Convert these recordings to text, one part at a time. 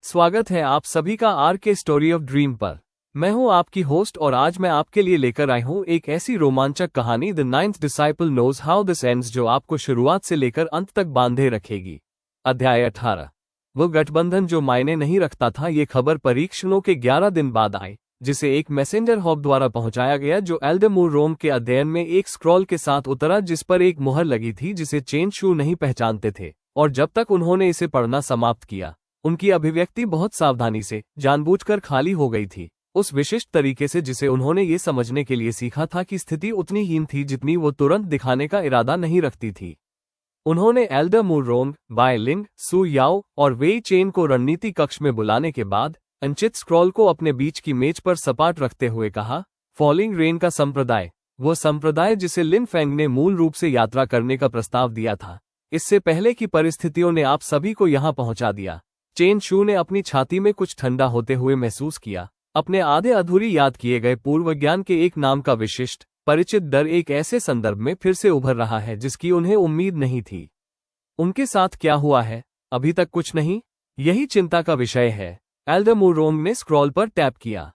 स्वागत है आप सभी का आर के स्टोरी ऑफ ड्रीम पर। मैं हूं आपकी होस्ट और आज मैं आपके लिए लेकर आई हूं एक ऐसी रोमांचक कहानी the ninth disciple knows how this ends जो आपको शुरुआत से लेकर अंत तक बांधे रखेगी। अध्याय 18। वो गठबंधन जो मायने नहीं रखता था। ये खबर परीक्षणों के 11 दिन बाद आई, जिसे एक मैसेंजर हॉप द्वारा पहुंचाया गया जो एल्डरमूर रोम के अध्ययन में एक स्क्रॉल के साथ उतरा जिस पर एक मुहर लगी थी जिसे चेन शू नहीं पहचानते थे। और जब तक उन्होंने इसे पढ़ना समाप्त किया, उनकी अभिव्यक्ति बहुत सावधानी से जानबूझकर खाली हो गई थी, उस विशिष्ट तरीके से जिसे उन्होंने ये समझने के लिए सीखा था कि स्थिति उतनी हीन थी जितनी वो तुरंत दिखाने का इरादा नहीं रखती थी। उन्होंने एल्डरमूर रोंग, बाय लिंग, सू याओ और वेई चेन को रणनीति कक्ष में बुलाने के बाद अनचित स्क्रॉल को अपने बीच की मेज पर सपाट रखते हुए कहा, फॉलिंग रेन का संप्रदाय, वो संप्रदाय जिसे लिन फेंग ने मूल रूप से यात्रा करने का प्रस्ताव दिया था, इससे पहले की परिस्थितियों ने आप सभी को यहां पहुंचा दिया। चेन शू ने अपनी छाती में कुछ ठंडा होते हुए महसूस किया। अपने आधे अधूरी याद किए गए पूर्वज्ञान के एक नाम का विशिष्ट परिचित डर एक ऐसे संदर्भ में फिर से उभर रहा है जिसकी उन्हें उम्मीद नहीं थी। उनके साथ क्या हुआ है? अभी तक कुछ नहीं, यही चिंता का विषय है। एल्डरमूर रोंग ने स्क्रॉल पर टैप किया।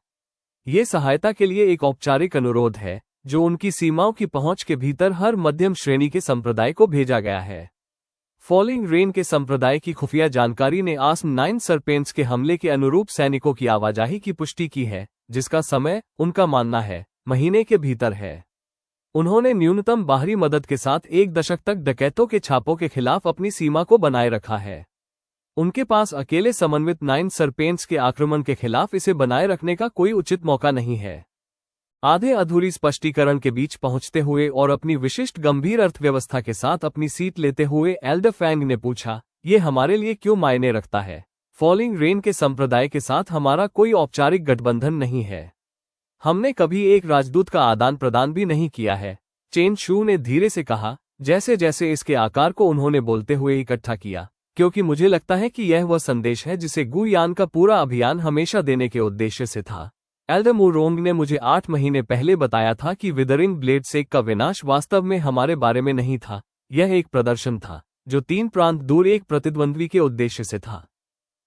ये सहायता के लिए एक औपचारिक अनुरोध है जो उनकी सीमाओं की पहुंच के भीतर हर मध्यम श्रेणी के संप्रदाय को भेजा गया है। फॉलिंग रेन के संप्रदाय की खुफिया जानकारी ने आस्म 9 सरपेंट्स के हमले के अनुरूप सैनिकों की आवाजाही की पुष्टि की है, जिसका समय, उनका मानना है, महीने के भीतर है। उन्होंने न्यूनतम बाहरी मदद के साथ 1 दशक तक डकैतों के छापों के खिलाफ अपनी सीमा को बनाए रखा है। उनके पास अकेले समन्वित 9 सरपेंट्स के आक्रमण के खिलाफ इसे बनाए रखने का कोई उचित मौका नहीं है। आधे अधूरी स्पष्टीकरण के बीच पहुंचते हुए और अपनी विशिष्ट गंभीर अर्थव्यवस्था के साथ अपनी सीट लेते हुए एल्डर फैंग ने पूछा, ये हमारे लिए क्यों मायने रखता है? फॉलिंग रेन के संप्रदाय के साथ हमारा कोई औपचारिक गठबंधन नहीं है। हमने कभी एक राजदूत का आदान प्रदान भी नहीं किया है, चेन शू ने धीरे से कहा, जैसे जैसे इसके आकार को उन्होंने बोलते हुए इकट्ठा किया, क्योंकि मुझे लगता है कि यह वह संदेश है जिसे गुयान का पूरा अभियान हमेशा देने के उद्देश्य से था। एल्डरमूर रोंग ने मुझे 8 महीने पहले बताया था कि विदरिंग ब्लेड सेक का विनाश वास्तव में हमारे बारे में नहीं था। यह एक प्रदर्शन था जो 3 प्रांत दूर एक प्रतिद्वंद्वी के उद्देश्य से था।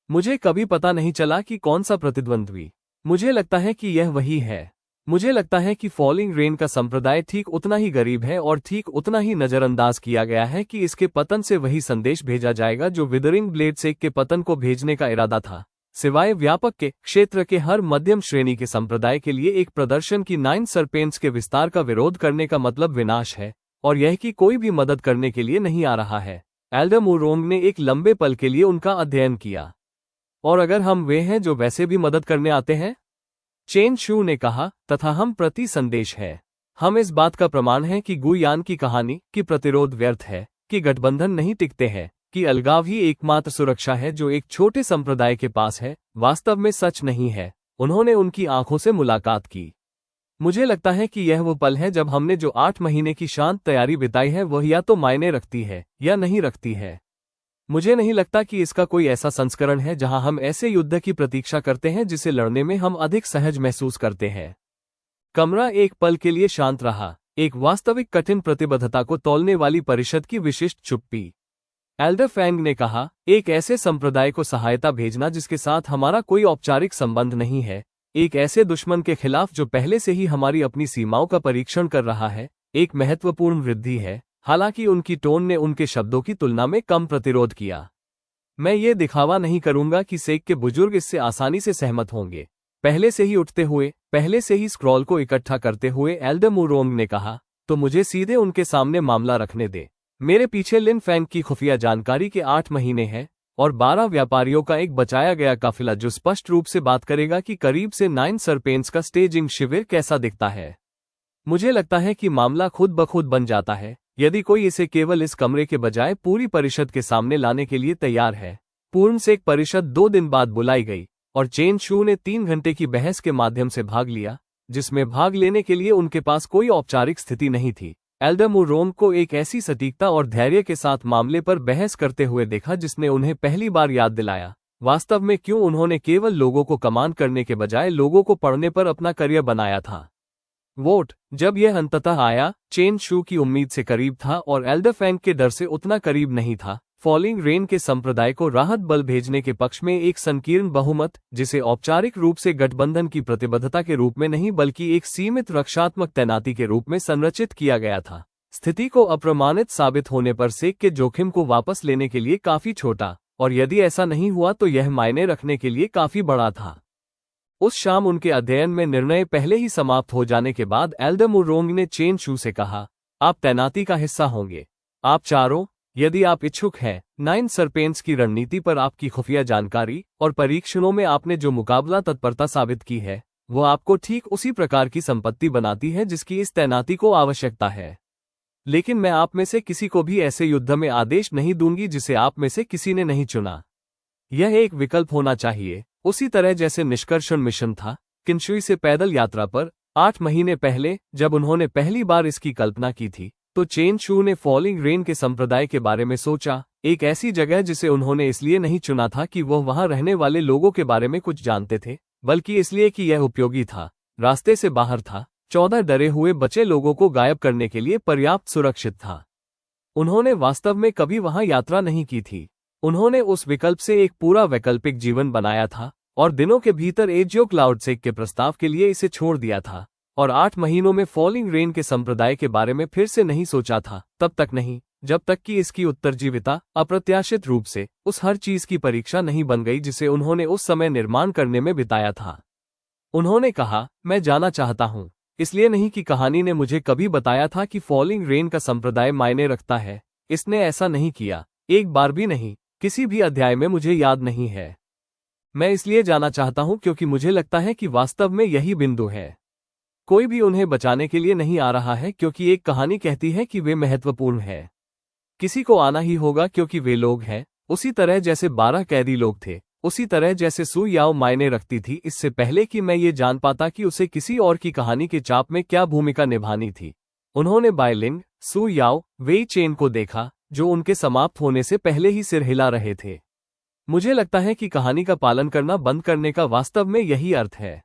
मुझे कभी पता नहीं चला कि कौन सा प्रतिद्वंद्वी। मुझे लगता है कि यह वही है। मुझे लगता है कि फॉलिंग रेन का संप्रदाय ठीक उतना ही गरीब है और ठीक उतना ही नजरअंदाज किया गया है कि इसके पतन से वही संदेश भेजा जाएगा जो विदरिंग ब्लेड सेक के पतन को भेजने का इरादा था। सिवाय व्यापक के क्षेत्र के हर मध्यम श्रेणी के संप्रदाय के लिए एक प्रदर्शन की 9 सरपेंट्स के विस्तार का विरोध करने का मतलब विनाश है, और यह कि कोई भी मदद करने के लिए नहीं आ रहा है। एल्डरमूर रोंग ने एक लंबे पल के लिए उनका अध्ययन किया। और अगर हम वे हैं जो वैसे भी मदद करने आते हैं? चेन शू ने कहा, तथा हम प्रति संदेश है। हम इस बात का प्रमाण है कि गुयान की कहानी कि प्रतिरोध व्यर्थ है, कि गठबंधन नहीं टिकते हैं, कि अलगाव ही एकमात्र सुरक्षा है जो एक छोटे संप्रदाय के पास है, वास्तव में सच नहीं है। उन्होंने उनकी आंखों से मुलाकात की। मुझे लगता है कि यह वो पल है जब हमने जो 8 महीने की शांत तैयारी बिताई है वह या तो मायने रखती है या नहीं रखती है। मुझे नहीं लगता कि इसका कोई ऐसा संस्करण है जहां हम ऐसे युद्ध की प्रतीक्षा करते हैं जिसे लड़ने में हम अधिक सहज महसूस करते हैं। कमरा एक पल के लिए शांत रहा, एक वास्तविक कठिन प्रतिबद्धता को तौलने वाली परिषद की विशिष्ट चुप्पी। एल्डर फैंग ने कहा, एक ऐसे संप्रदाय को सहायता भेजना जिसके साथ हमारा कोई औपचारिक संबंध नहीं है, एक ऐसे दुश्मन के खिलाफ जो पहले से ही हमारी अपनी सीमाओं का परीक्षण कर रहा है, एक महत्वपूर्ण वृद्धि है। हालांकि उनकी टोन ने उनके शब्दों की तुलना में कम प्रतिरोध किया। मैं ये दिखावा नहीं करूंगा कि सेक के बुजुर्ग इससे आसानी से सहमत होंगे। पहले से ही उठते हुए, पहले से ही स्क्रॉल को इकट्ठा करते हुए एल्डरमूर रोंग ने कहा, तो मुझे सीधे उनके सामने मामला रखने दे। मेरे पीछे लिन फेंग की खुफिया जानकारी के 8 महीने हैं और 12 व्यापारियों का एक बचाया गया काफिला जो स्पष्ट रूप से बात करेगा कि करीब से 9 सरपेंट्स का स्टेजिंग शिविर कैसा दिखता है। मुझे लगता है कि मामला खुद ब खुद बन जाता है यदि कोई इसे केवल इस कमरे के बजाय पूरी परिषद के सामने लाने के लिए तैयार है। पूर्ण सेक परिषद 2 दिन बाद बुलाई गई और चेन शू ने 3 घंटे की बहस के माध्यम से भाग लिया, जिसमें भाग लेने के लिए उनके पास कोई औपचारिक स्थिति नहीं थी। एल्डरमूर रोंग को एक ऐसी सटीकता और धैर्य के साथ मामले पर बहस करते हुए देखा जिसने उन्हें पहली बार याद दिलाया वास्तव में क्यों उन्होंने केवल लोगों को कमांड करने के बजाय लोगों को पढ़ने पर अपना करियर बनाया था। वोट जब यह अंततः आया, चेन शू की उम्मीद से करीब था और एल्डर फैंग के डर से उतना करीब नहीं था। फॉलिंग रेन के संप्रदाय को राहत बल भेजने के पक्ष में एक संकीर्ण बहुमत, जिसे औपचारिक रूप से गठबंधन की प्रतिबद्धता के रूप में नहीं बल्कि एक सीमित रक्षात्मक तैनाती के रूप में संरचित किया गया था, स्थिति को अप्रमाणित साबित होने पर सेक के जोखिम को वापस लेने के लिए काफी छोटा, और यदि ऐसा नहीं हुआ तो यह मायने रखने के लिए काफी बड़ा था। उस शाम उनके अध्ययन में निर्णय पहले ही समाप्त हो जाने के बाद एल्डर मुरोंग ने चेन शू से कहा, आप तैनाती का हिस्सा होंगे। आप चारों, यदि आप इच्छुक हैं, 9 सरपेंट्स की रणनीति पर आपकी खुफिया जानकारी और परीक्षणों में आपने जो मुकाबला तत्परता साबित की है, वो आपको ठीक उसी प्रकार की संपत्ति बनाती है जिसकी इस तैनाती को आवश्यकता है। लेकिन मैं आप में से किसी को भी ऐसे युद्ध में आदेश नहीं दूंगी जिसे आप में से किसी ने नहीं चुना। यह एक विकल्प होना चाहिए, उसी तरह जैसे निष्कर्षण मिशन था किंशुई से पैदल यात्रा पर 8 महीने पहले, जब उन्होंने पहली बार इसकी कल्पना की थी, तो चेन शू ने फॉलिंग रेन के संप्रदाय के बारे में सोचा, एक ऐसी जगह जिसे उन्होंने इसलिए नहीं चुना था कि वह वहां रहने वाले लोगों के बारे में कुछ जानते थे, बल्कि इसलिए कि यह उपयोगी था, रास्ते से बाहर था, 14 डरे हुए बचे लोगों को गायब करने के लिए पर्याप्त सुरक्षित था। उन्होंने वास्तव में कभी वहां यात्रा नहीं की थी। उन्होंने उस विकल्प से एक पूरा वैकल्पिक जीवन बनाया था और दिनों के भीतर एजियो क्लाउडसेक के प्रस्ताव के लिए इसे छोड़ दिया था, और 8 महीनों में फॉलिंग रेन के संप्रदाय के बारे में फिर से नहीं सोचा था, तब तक नहीं जब तक कि इसकी उत्तरजीविता अप्रत्याशित रूप से उस हर चीज की परीक्षा नहीं बन गई जिसे उन्होंने उस समय निर्माण करने में बिताया था। उन्होंने कहा, मैं जाना चाहता हूं, इसलिए नहीं कि कहानी ने मुझे कभी बताया था कि फॉलिंग रेन का संप्रदाय मायने रखता है। इसने ऐसा नहीं किया, एक बार भी नहीं, किसी भी अध्याय में मुझे याद नहीं है। मैं इसलिए जाना चाहता हूं क्योंकि मुझे लगता है कि वास्तव में यही बिंदु है। कोई भी उन्हें बचाने के लिए नहीं आ रहा है क्योंकि एक कहानी कहती है कि वे महत्वपूर्ण हैं। किसी को आना ही होगा क्योंकि वे लोग हैं, उसी तरह जैसे 12 कैदी लोग थे, उसी तरह जैसे सू याओ मायने रखती थी इससे पहले कि मैं ये जान पाता कि उसे किसी और की कहानी के चाप में क्या भूमिका निभानी थी। उन्होंने बाइलिंग, सू याओ, वेई चेन को देखा, जो उनके समाप्त होने से पहले ही सिर हिला रहे थे। मुझे लगता है कि कहानी का पालन करना बंद करने का वास्तव में यही अर्थ है।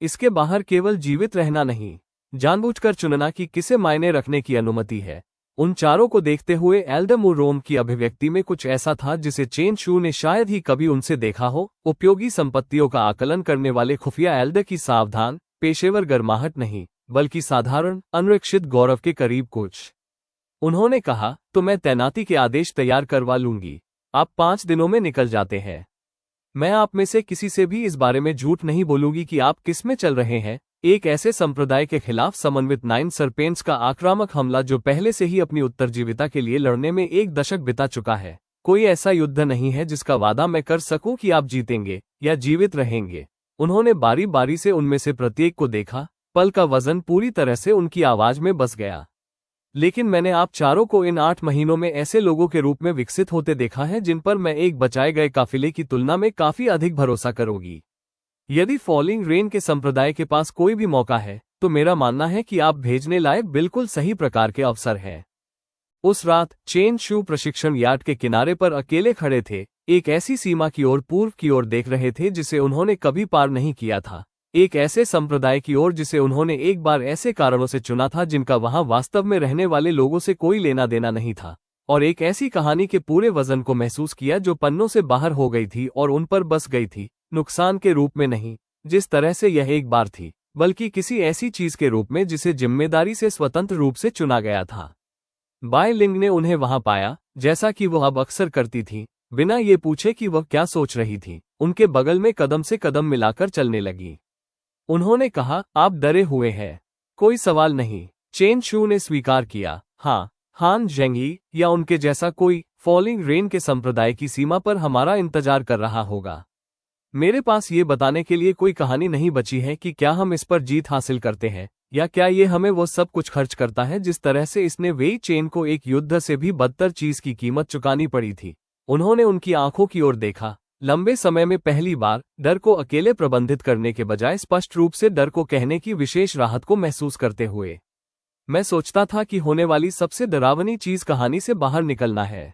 इसके बाहर केवल जीवित रहना नहीं, जानबूझकर चुनना कि किसे मायने रखने की अनुमति है। उन चारों को देखते हुए एल्डर मुरोंग की अभिव्यक्ति में कुछ ऐसा था जिसे चेन शू ने शायद ही कभी उनसे देखा हो, उपयोगी संपत्तियों का आकलन करने वाले खुफिया एल्डर की सावधान, पेशेवर गर्माहट नहीं, बल्कि साधारण, अनरक्षित गौरव के करीब कुछ। उन्होंने कहा, तो मैं तैनाती के आदेश तैयार करवा लूंगी। आप 5 दिनों में निकल जाते हैं। मैं आप में से किसी से भी इस बारे में झूठ नहीं बोलूंगी कि आप किस में चल रहे हैं। एक ऐसे संप्रदाय के खिलाफ समन्वित 9 सरपेंट्स का आक्रामक हमला जो पहले से ही अपनी उत्तरजीविता के लिए लड़ने में 1 दशक बिता चुका है। कोई ऐसा युद्ध नहीं है जिसका वादा मैं कर सकूं कि आप जीतेंगे या जीवित रहेंगे। उन्होंने बारी बारी से उनमें से प्रत्येक को देखा, पल का वजन पूरी तरह से उनकी आवाज में बस गया। लेकिन मैंने आप चारों को इन 8 महीनों में ऐसे लोगों के रूप में विकसित होते देखा है जिन पर मैं एक बचाए गए काफिले की तुलना में काफी अधिक भरोसा करूंगी। यदि फॉलिंग रेन के संप्रदाय के पास कोई भी मौका है, तो मेरा मानना है कि आप भेजने लायक बिल्कुल सही प्रकार के अवसर हैं। उस रात चेन शू प्रशिक्षण यार्ड के किनारे पर अकेले खड़े थे, एक ऐसी सीमा की ओर पूर्व की ओर देख रहे थे जिसे उन्होंने कभी पार नहीं किया था, एक ऐसे संप्रदाय की ओर जिसे उन्होंने एक बार ऐसे कारणों से चुना था जिनका वहां वास्तव में रहने वाले लोगों से कोई लेना देना नहीं था, और एक ऐसी कहानी के पूरे वजन को महसूस किया जो पन्नों से बाहर हो गई थी और उन पर बस गई थी, नुकसान के रूप में नहीं, जिस तरह से यह एक बार थी, बल्कि किसी ऐसी चीज के रूप में जिसे जिम्मेदारी से स्वतंत्र रूप से चुना गया था। बाय लिंग ने उन्हें वहां पाया, जैसा कि वह अब अक्सर करती थी, बिना ये पूछे कि वह क्या सोच रही थी, उनके बगल में कदम से कदम मिलाकर चलने लगी। उन्होंने कहा, आप डरे हुए हैं। कोई सवाल नहीं, चेन शू ने स्वीकार किया। हाँ, हान जेंगी या उनके जैसा कोई फॉलिंग रेन के संप्रदाय की सीमा पर हमारा इंतजार कर रहा होगा। मेरे पास ये बताने के लिए कोई कहानी नहीं बची है कि क्या हम इस पर जीत हासिल करते हैं, या क्या ये हमें वो सब कुछ खर्च करता है जिस तरह से इसने वेई चेन को एक युद्ध से भी बदतर चीज की कीमत चुकानी पड़ी थी। उन्होंने उनकी आंखों की ओर देखा, लंबे समय में पहली बार डर को अकेले प्रबंधित करने के बजाय स्पष्ट रूप से डर को कहने की विशेष राहत को महसूस करते हुए। मैं सोचता था कि होने वाली सबसे डरावनी चीज कहानी से बाहर निकलना है।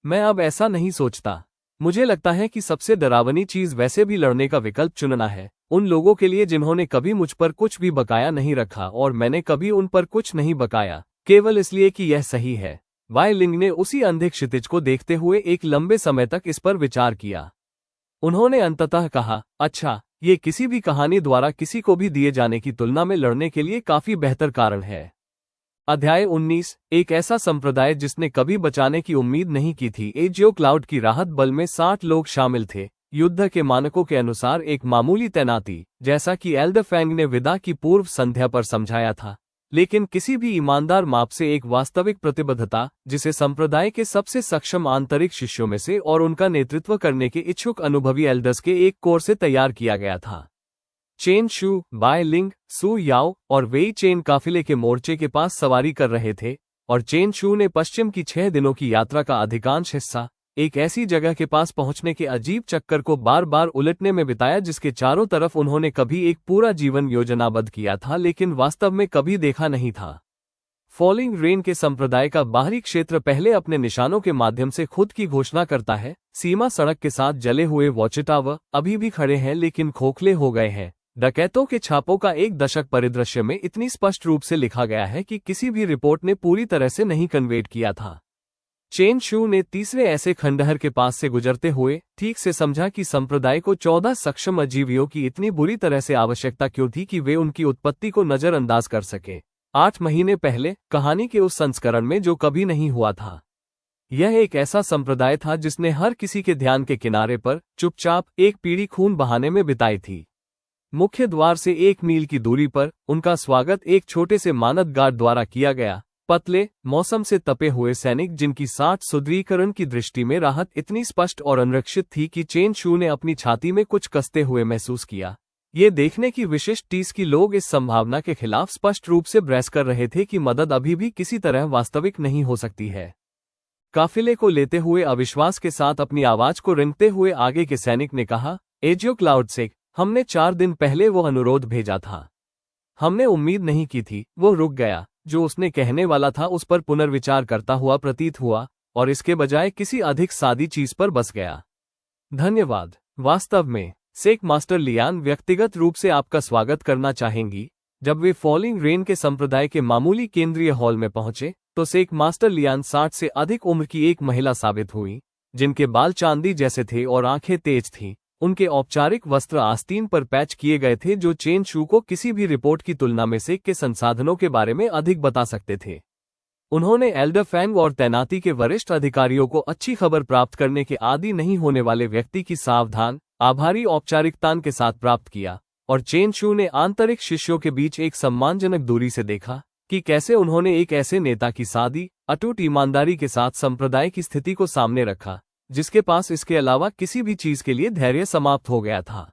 मैं अब ऐसा नहीं सोचता। मुझे लगता है कि सबसे डरावनी चीज वैसे भी लड़ने का विकल्प चुनना है, उन लोगों के लिए जिन्होंने कभी मुझ पर कुछ भी बकाया नहीं रखा और मैंने कभी उन पर कुछ नहीं बकाया, केवल इसलिए कि यह सही है। बाय लिंग ने उसी अंधे क्षितिज को देखते हुए एक लंबे समय तक इस पर विचार किया। उन्होंने अंततः कहा, अच्छा, ये किसी भी कहानी द्वारा किसी को भी दिए जाने की तुलना में लड़ने के लिए काफी बेहतर कारण है। अध्याय 19, एक ऐसा संप्रदाय जिसने कभी बचाने की उम्मीद नहीं की थी। एजियो क्लाउड की राहत बल में 60 लोग शामिल थे। युद्ध के मानकों के अनुसार एक मामूली तैनाती, जैसा कि एल्डरफैंग ने विदा की पूर्व संध्या पर समझाया था, लेकिन किसी भी ईमानदार माप से एक वास्तविक प्रतिबद्धता, जिसे संप्रदाय के सबसे सक्षम आंतरिक शिष्यों में से और उनका नेतृत्व करने के इच्छुक अनुभवी एल्डर्स के एक कोर से तैयार किया गया था। चेन शू, बाय लिंग, सू याओ और वेई चेन काफिले के मोर्चे के पास सवारी कर रहे थे, और चेन शू ने पश्चिम की 6 दिनों की यात्रा का अधिकांश हिस्सा एक ऐसी जगह के पास पहुंचने के अजीब चक्कर को बार बार उलटने में बिताया जिसके चारों तरफ उन्होंने कभी एक पूरा जीवन योजनाबद्ध किया था लेकिन वास्तव में कभी देखा नहीं था। फॉलिंग रेन के संप्रदाय का बाहरी क्षेत्र पहले अपने निशानों के माध्यम से खुद की घोषणा करता है। सीमा सड़क के साथ जले हुए वॉचटावर अभी भी खड़े हैं लेकिन खोखले हो गए हैं। डकैतों के छापों का एक दशक परिदृश्य में इतनी स्पष्ट रूप से लिखा गया है कि किसी भी रिपोर्ट ने पूरी तरह से नहीं कन्वेट किया था। चेन शू ने तीसरे ऐसे खंडहर के पास से गुजरते हुए ठीक से समझा कि संप्रदाय को 14 सक्षम अजीवियों की इतनी बुरी तरह से आवश्यकता क्यों थी कि वे उनकी उत्पत्ति को नजरअंदाज कर सके। 8 महीने पहले कहानी के उस संस्करण में जो कभी नहीं हुआ था। यह एक ऐसा संप्रदाय था जिसने हर किसी के ध्यान के किनारे पर चुपचाप एक पीढ़ी खून बहाने में बिताई थी। मुख्य द्वार से 1 मील की दूरी पर उनका स्वागत एक छोटे से मानद गार्ड द्वारा किया गया। पतले, मौसम से तपे हुए सैनिक जिनकी 60 सुदृढ़ीकरण की दृष्टि में राहत इतनी स्पष्ट और अनरक्षित थी कि चेन शू ने अपनी छाती में कुछ कसते हुए महसूस किया। ये देखने की विशिष्ट टीस की लोग इस संभावना के खिलाफ स्पष्ट रूप से बहस कर रहे थे कि मदद अभी भी किसी तरह वास्तविक नहीं हो सकती है। काफिले को लेते हुए अविश्वास के साथ अपनी आवाज को रेंगते हुए आगे के सैनिक ने कहा, एजियो क्लाउड से हमने 4 दिन पहले वो अनुरोध भेजा था। हमने उम्मीद नहीं की थी। वो रुक गया। जो उसने कहने वाला था उस पर पुनर्विचार करता हुआ प्रतीत हुआ और इसके बजाय किसी अधिक सादी चीज पर बस गया। धन्यवाद। वास्तव में सेक मास्टर लियान व्यक्तिगत रूप से आपका स्वागत करना चाहेंगी। जब वे फॉलिंग रेन के संप्रदाय के मामूली केंद्रीय हॉल में पहुंचे तो सेक मास्टर लियान 60 से अधिक उम्र की एक महिला साबित हुई, जिनके बाल चांदी जैसे थे और आंखें तेज थीं। उनके औपचारिक वस्त्र आस्तीन पर पैच किए गए थे जो चेन शू को किसी भी रिपोर्ट की तुलना में सेक के संसाधनों के बारे में अधिक बता सकते थे। उन्होंने एल्डरफैंग और तैनाती के वरिष्ठ अधिकारियों को अच्छी खबर प्राप्त करने के आदी नहीं होने वाले व्यक्ति की सावधान, आभारी औपचारिकता के साथ प्राप्त किया, और चेन शू ने आंतरिक शिष्यों के बीच एक सम्मानजनक दूरी से देखा कि कैसे उन्होंने एक ऐसे नेता की सादी, अटूट ईमानदारी के साथ संप्रदाय की स्थिति को सामने रखा जिसके पास इसके अलावा किसी भी चीज के लिए धैर्य समाप्त हो गया था।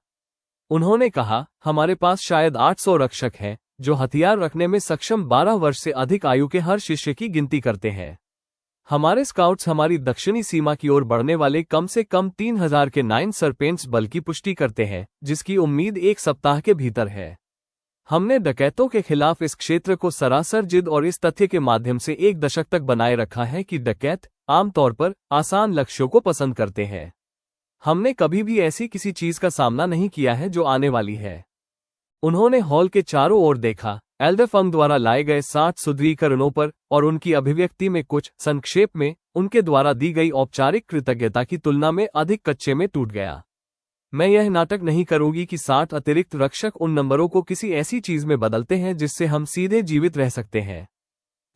उन्होंने कहा, हमारे पास शायद 800 रक्षक हैं जो हथियार रखने में सक्षम 12 वर्ष से अधिक आयु के हर शिष्य की गिनती करते हैं। हमारे स्काउट्स हमारी दक्षिणी सीमा की ओर बढ़ने वाले कम से कम 3000 के 9 सरपेंट्स बल की पुष्टि करते हैं, जिसकी उम्मीद 1 सप्ताह के भीतर है। हमने डकैतों के खिलाफ इस क्षेत्र को सरासर जिद और इस तथ्य के माध्यम से 1 दशक तक बनाए रखा है कि डकैत आमतौर पर आसान लक्ष्यों को पसंद करते हैं। हमने कभी भी ऐसी किसी चीज का सामना नहीं किया है जो आने वाली है। उन्होंने हॉल के चारों ओर देखा, एल्डरफंग द्वारा लाए गए 60 सुदृढ़ीकरणों पर, और उनकी अभिव्यक्ति में कुछ संक्षेप में उनके द्वारा दी गई औपचारिक कृतज्ञता की तुलना में अधिक कच्चे में टूट गया। मैं यह नाटक नहीं करूंगी कि 60 अतिरिक्त रक्षक उन नंबरों को किसी ऐसी चीज में बदलते हैं जिससे हम सीधे जीवित रह सकते हैं,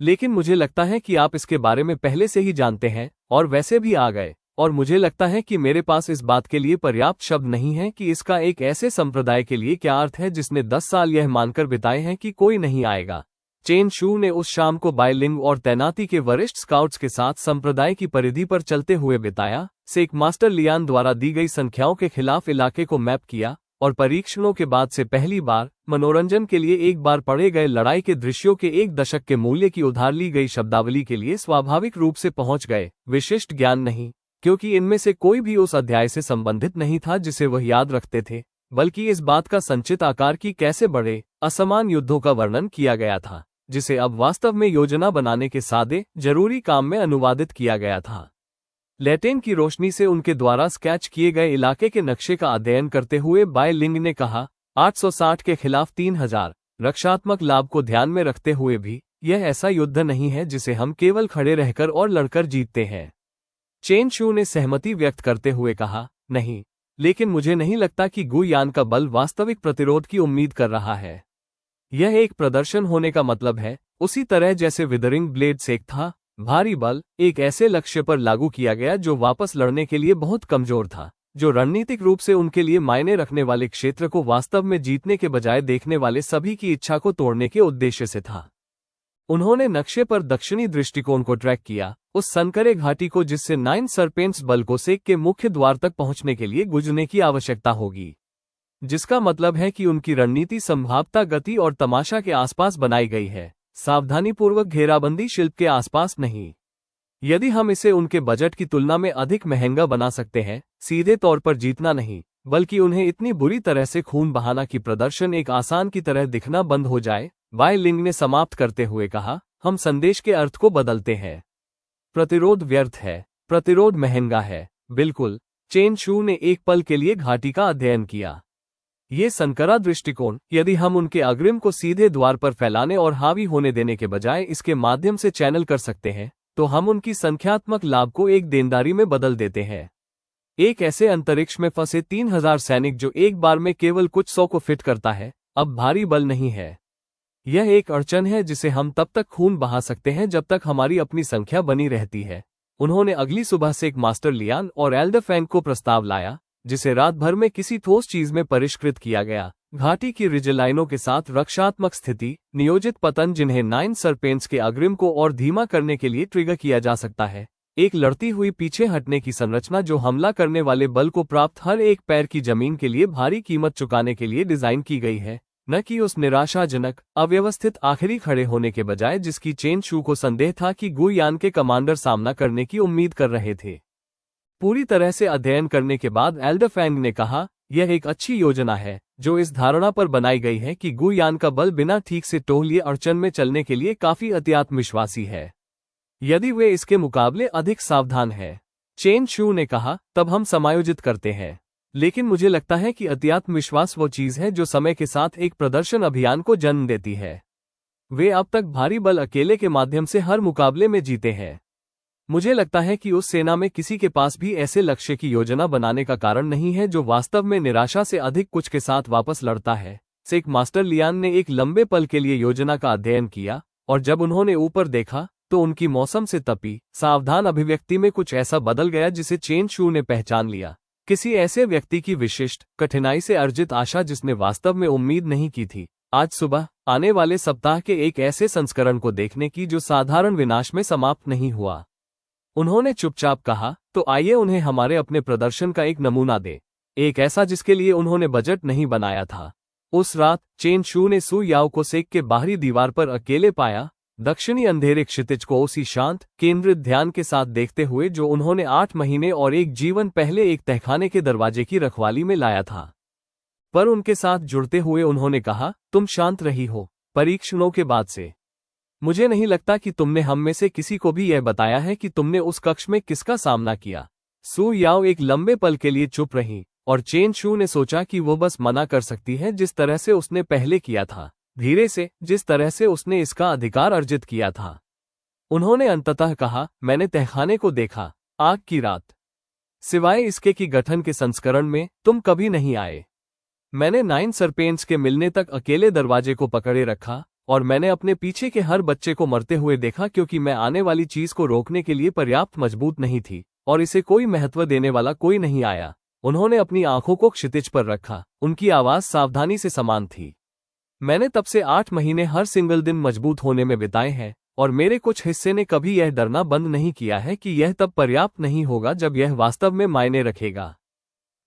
लेकिन मुझे लगता है कि आप इसके बारे में पहले से ही जानते हैं और वैसे भी आ गए, और मुझे लगता है कि मेरे पास इस बात के लिए पर्याप्त शब्द नहीं है कि इसका एक ऐसे संप्रदाय के लिए क्या अर्थ है जिसने 10 साल यह मानकर बिताए हैं कि कोई नहीं आएगा। चेन शू ने उस शाम को बायलिंग और तैनाती के वरिष्ठ स्काउट्स के साथ संप्रदाय की परिधि पर चलते हुए बिताया, सेक मास्टर लियान द्वारा दी गई संख्याओं के खिलाफ इलाके को मैप किया, और परीक्षणों के बाद से पहली बार मनोरंजन के लिए एक बार पढ़े गए लड़ाई के दृश्यों के 1 दशक के मूल्य की उधार ली गई शब्दावली के लिए स्वाभाविक रूप से पहुंच गए। विशिष्ट ज्ञान नहीं, क्योंकि इनमें से कोई भी उस अध्याय से संबंधित नहीं था जिसे वह याद रखते थे, बल्कि इस बात का संचित आकार की कैसे बड़े असमान युद्धों का वर्णन किया गया था, जिसे अब वास्तव में योजना बनाने के सादे जरूरी काम में अनुवादित किया गया था। लैटेन की रोशनी से उनके द्वारा स्केच किए गए इलाके के नक्शे का अध्ययन करते हुए बाय लिंग ने कहा, 860 के खिलाफ 3000 रक्षात्मक लाभ को ध्यान में रखते हुए भी यह ऐसा युद्ध नहीं है जिसे हम केवल खड़े रहकर और लड़कर जीतते हैं। चेन शू ने सहमति व्यक्त करते हुए कहा, नहीं, लेकिन मुझे नहीं लगता कि गु यान का बल वास्तविक प्रतिरोध की उम्मीद कर रहा है। यह एक प्रदर्शन होने का मतलब है, उसी तरह जैसे विदरिंग ब्लेड्स एक था। भारी बल एक ऐसे लक्ष्य पर लागू किया गया जो वापस लड़ने के लिए बहुत कमजोर था, जो रणनीतिक रूप से उनके लिए मायने रखने वाले क्षेत्र को वास्तव में जीतने के बजाय देखने वाले सभी की इच्छा को तोड़ने के उद्देश्य से था। उन्होंने नक्शे पर दक्षिणी दृष्टिकोण को ट्रैक किया, उस संकरे घाटी को जिससे 9 सर्पेंट्स बल को सेक के मुख्य द्वार तक पहुंचने के लिए गुजरने की आवश्यकता होगी, जिसका मतलब है कि उनकी रणनीति संभाव्यता गति और तमाशा के आसपास बनाई गई है, सावधानीपूर्वक घेराबंदी शिल्प के आसपास नहीं। यदि हम इसे उनके बजट की तुलना में अधिक महंगा बना सकते हैं, सीधे तौर पर जीतना नहीं, बल्कि उन्हें इतनी बुरी तरह से खून बहाना कि प्रदर्शन एक आसान की तरह दिखना बंद हो जाए, वाई लिंग ने समाप्त करते हुए कहा, हम संदेश के अर्थ को बदलते हैं। प्रतिरोध व्यर्थ है, प्रतिरोध महंगा है। बिल्कुल। चेन शू ने एक पल के लिए घाटी का अध्ययन किया। ये संकरा दृष्टिकोण, यदि हम उनके अग्रिम को सीधे द्वार पर फैलाने और हावी होने देने के बजाय इसके माध्यम से चैनल कर सकते हैं, तो हम उनकी संख्यात्मक लाभ को एक देनदारी में बदल देते हैं। एक ऐसे अंतरिक्ष में फंसे 3000 सैनिक जो एक बार में केवल कुछ 100 को फिट करता है, अब भारी बल नहीं है। यह एक अड़चन है जिसे हम तब तक खून बहा सकते हैं जब तक हमारी अपनी संख्या बनी रहती है। उन्होंने अगली सुबह से एक मास्टर लियान और एल्डरफैंग को प्रस्ताव लाया, जिसे रात भर में किसी ठोस चीज में परिष्कृत किया गया। घाटी की रिजलाइनों के साथ रक्षात्मक स्थिति, नियोजित पतन जिन्हें 9 सर्पेंट्स के अग्रिम को और धीमा करने के लिए ट्रिगर किया जा सकता है, एक लड़ती हुई पीछे हटने की संरचना जो हमला करने वाले बल को प्राप्त हर एक पैर की जमीन के लिए भारी कीमत चुकाने के लिए डिजाइन की गई है, न कि उस निराशाजनक अव्यवस्थित आखिरी खड़े होने के बजाय जिसकी चेन शू को संदेह था कि गु यान के कमांडर सामना करने की उम्मीद कर रहे थे। पूरी तरह से अध्ययन करने के बाद एल्डरफैंग ने कहा, यह एक अच्छी योजना है जो इस धारणा पर बनाई गई है कि गु यान का बल बिना ठीक से टोह लिए अड़चन में चलने के लिए काफी अत्यात्मविश्वासी है, यदि वे इसके मुकाबले अधिक सावधान है। चेन शू ने कहा, तब हम समायोजित करते हैं। लेकिन मुझे लगता है कि अत्यात्मविश्वास वो चीज है जो समय के साथ एक प्रदर्शन अभियान को जन्म देती है। वे अब तक भारी बल अकेले के माध्यम से हर मुकाबले में जीते हैं। मुझे लगता है कि उस सेना में किसी के पास भी ऐसे लक्ष्य की योजना बनाने का कारण नहीं है जो वास्तव में निराशा से अधिक कुछ के साथ वापस लड़ता है। सेक मास्टर लियान ने एक लंबे पल के लिए योजना का अध्ययन किया, और जब उन्होंने ऊपर देखा तो उनकी मौसम से तपी, सावधान अभिव्यक्ति में कुछ ऐसा बदल गया जिसे चेन शू ने पहचान लिया। किसी ऐसे व्यक्ति की विशिष्ट, कठिनाई से अर्जित आशा जिसने वास्तव में उम्मीद नहीं की थी, आज सुबह आने वाले सप्ताह के एक ऐसे संस्करण को देखने की जो साधारण विनाश में समाप्त नहीं हुआ। उन्होंने चुपचाप कहा, तो आइए उन्हें हमारे अपने प्रदर्शन का एक नमूना दे, एक ऐसा जिसके लिए उन्होंने बजट नहीं बनाया था। उस रात चेन शू ने सु याओ को सेक के बाहरी दीवार पर अकेले पाया, दक्षिणी अंधेरे क्षितिज को उसी शांत, केंद्रित ध्यान के साथ देखते हुए जो उन्होंने 8 महीने और एक जीवन पहले एक तहखाने के दरवाजे की रखवाली में लाया था। पर उनके साथ जुड़ते हुए उन्होंने कहा, तुम शांत रही हो परीक्षणों के बाद से। मुझे नहीं लगता कि तुमने हम में से किसी को भी यह बताया है कि तुमने उस कक्ष में किसका सामना किया। सु याओ एक लंबे पल के लिए चुप रही, और चेन शू ने सोचा कि वो बस मना कर सकती है जिस तरह से उसने पहले किया था, धीरे से, जिस तरह से उसने इसका अधिकार अर्जित किया था। उन्होंने अंततः कहा, मैंने तहखाने को देखा, आग की रात। सिवाय इसके कि गठन के संस्करण में तुम कभी नहीं आए। मैंने 9 सर्पेंट्स के मिलने तक अकेले दरवाजे को पकड़े रखा, और मैंने अपने पीछे के हर बच्चे को मरते हुए देखा क्योंकि मैं आने वाली चीज को रोकने के लिए पर्याप्त मजबूत नहीं थी, और इसे कोई महत्व देने वाला कोई नहीं आया। उन्होंने अपनी आंखों को क्षितिज पर रखा, उनकी आवाज सावधानी से समान थी। मैंने तब से 8 महीने हर सिंगल दिन मजबूत होने में बिताए हैं, और मेरे कुछ हिस्से ने कभी यह डरना बंद नहीं किया है कि यह तब पर्याप्त नहीं होगा जब यह वास्तव में मायने रखेगा,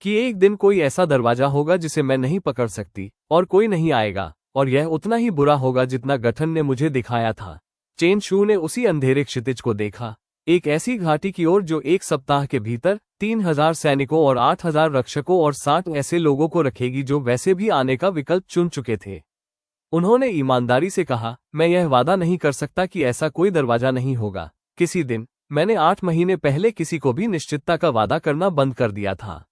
कि एक दिन कोई ऐसा दरवाजा होगा जिसे मैं नहीं पकड़ सकती, और कोई नहीं आएगा, और यह उतना ही बुरा होगा जितना गठन ने मुझे दिखाया था। चेन शू ने उसी अंधेरे क्षितिज को देखा, एक ऐसी घाटी की ओर जो एक सप्ताह के भीतर 3000 सैनिकों और 8000 रक्षकों और 60 ऐसे लोगों को रखेगी जो वैसे भी आने का विकल्प चुन चुके थे। उन्होंने ईमानदारी से कहा, मैं यह वादा नहीं कर सकता कि ऐसा कोई दरवाजा नहीं होगा किसी दिन। मैंने 8 महीने पहले किसी को भी निश्चितता का वादा करना बंद कर दिया था,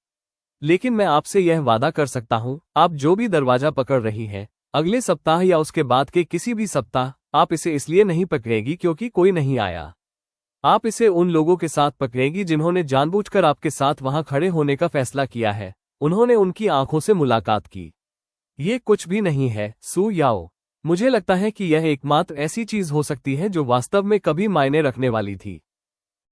लेकिन मैं आपसे यह वादा कर सकता हूं, आप जो भी दरवाजा पकड़ रही हैं, अगले सप्ताह या उसके बाद के किसी भी सप्ताह आप इसे इसलिए नहीं पकड़ेगी क्योंकि कोई नहीं आया। आप इसे उन लोगों के साथ पकड़ेगी जिन्होंने जानबूझकर आपके साथ वहां खड़े होने का फैसला किया है। उन्होंने उनकी आंखों से मुलाकात की। ये कुछ भी नहीं है, सू याओ। मुझे लगता है कि यह एकमात्र ऐसी चीज हो सकती है जो वास्तव में कभी मायने रखने वाली थी।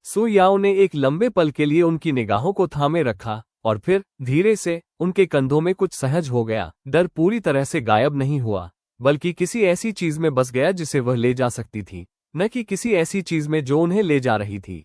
सू याओ ने एक लंबे पल के लिए उनकी निगाहों को थामे रखा और फिर धीरे से उनके कंधों में कुछ सहज हो गया। डर पूरी तरह से गायब नहीं हुआ, बल्कि किसी ऐसी चीज में बस गया जिसे वह ले जा सकती थी, न कि किसी ऐसी चीज में जो उन्हें ले जा रही थी।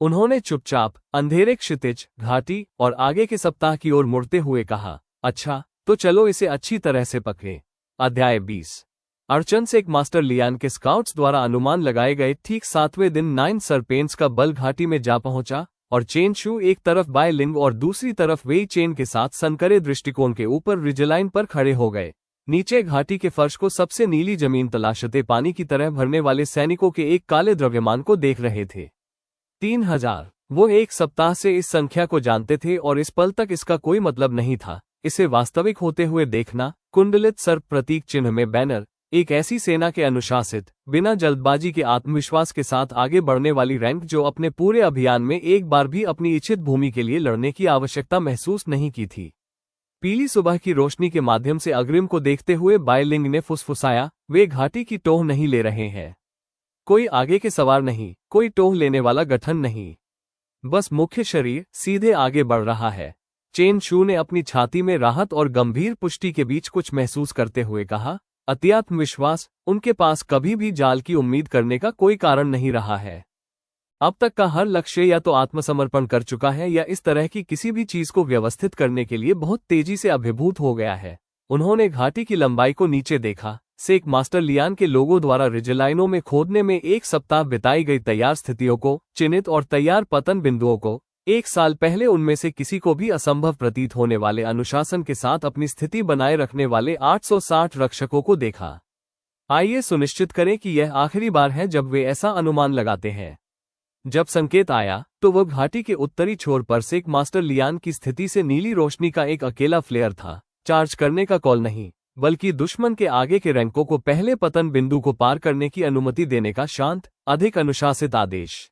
उन्होंने चुपचाप अंधेरे क्षितिज, घाटी और आगे के सप्ताह की ओर मुड़ते हुए कहा, अच्छा तो चलो इसे अच्छी तरह से पकड़ें। अध्याय 20। अर्चन से एक मास्टर लियान के स्काउट्स द्वारा अनुमान लगाए गए ठीक 7वें दिन 9 सरपेंट्स का बल घाटी में जा पहुंचा और चेन शू एक तरफ बाय लिंग और दूसरी तरफ वेई चेन के साथ संकरे दृष्टिकोण के ऊपर रिजलाइन पर खड़े हो गए। नीचे घाटी के फर्श को सबसे नीली जमीन तलाशते पानी की तरह भरने वाले सैनिकों के एक काले द्रव्यमान को देख रहे थे। 3000। वो एक सप्ताह से इस संख्या को जानते थे और इस पल तक इसका कोई मतलब नहीं था। इसे वास्तविक होते हुए देखना, कुंडलित सर्प प्रतीक चिन्ह में बैनर, एक ऐसी सेना के अनुशासित, बिना जल्दबाजी के आत्मविश्वास के साथ आगे बढ़ने वाली रैंक जो अपने पूरे अभियान में एक बार भी अपनी इच्छित भूमि के लिए लड़ने की आवश्यकता महसूस नहीं की थी। पीली सुबह की रोशनी के माध्यम से अग्रिम को देखते हुए बायलिंग ने फुसफुसाया, वे घाटी की टोह नहीं ले रहे हैं। कोई आगे के सवार नहीं, कोई टोह लेने वाला गठन नहीं। बस मुख्य शरीर सीधे आगे बढ़ रहा है। चेन शू ने अपनी छाती में राहत और गंभीर पुष्टि के बीच कुछ महसूस करते हुए कहा, अत्यात्मविश्वास, उनके पास कभी भी जाल की उम्मीद करने का कोई कारण नहीं रहा है। अब तक का हर लक्ष्य या तो आत्मसमर्पण कर चुका है या इस तरह की किसी भी चीज को व्यवस्थित करने के लिए बहुत तेजी से अभिभूत हो गया है। उन्होंने घाटी की लंबाई को नीचे देखा, से एक मास्टर लियान के लोगों द्वारा रिजलाइनों में खोदने में एक सप्ताह बिताई गई तैयार स्थितियों को, चिन्हित और तैयार पतन बिंदुओं को, एक साल पहले उनमें से किसी को भी असंभव प्रतीत होने वाले अनुशासन के साथ अपनी स्थिति बनाए रखने वाले 860 रक्षकों को देखा। आइए सुनिश्चित करें कि यह आखिरी बार है जब वे ऐसा अनुमान लगाते हैं। जब संकेत आया तो वह घाटी के उत्तरी छोर पर से एक मास्टर लियान की स्थिति से नीली रोशनी का एक अकेला फ्लेयर था। चार्ज करने का कॉल नहीं, बल्कि दुश्मन के आगे के रैंकों को पहले पतन बिंदु को पार करने की अनुमति देने का शांत, अधिक अनुशासित आदेश।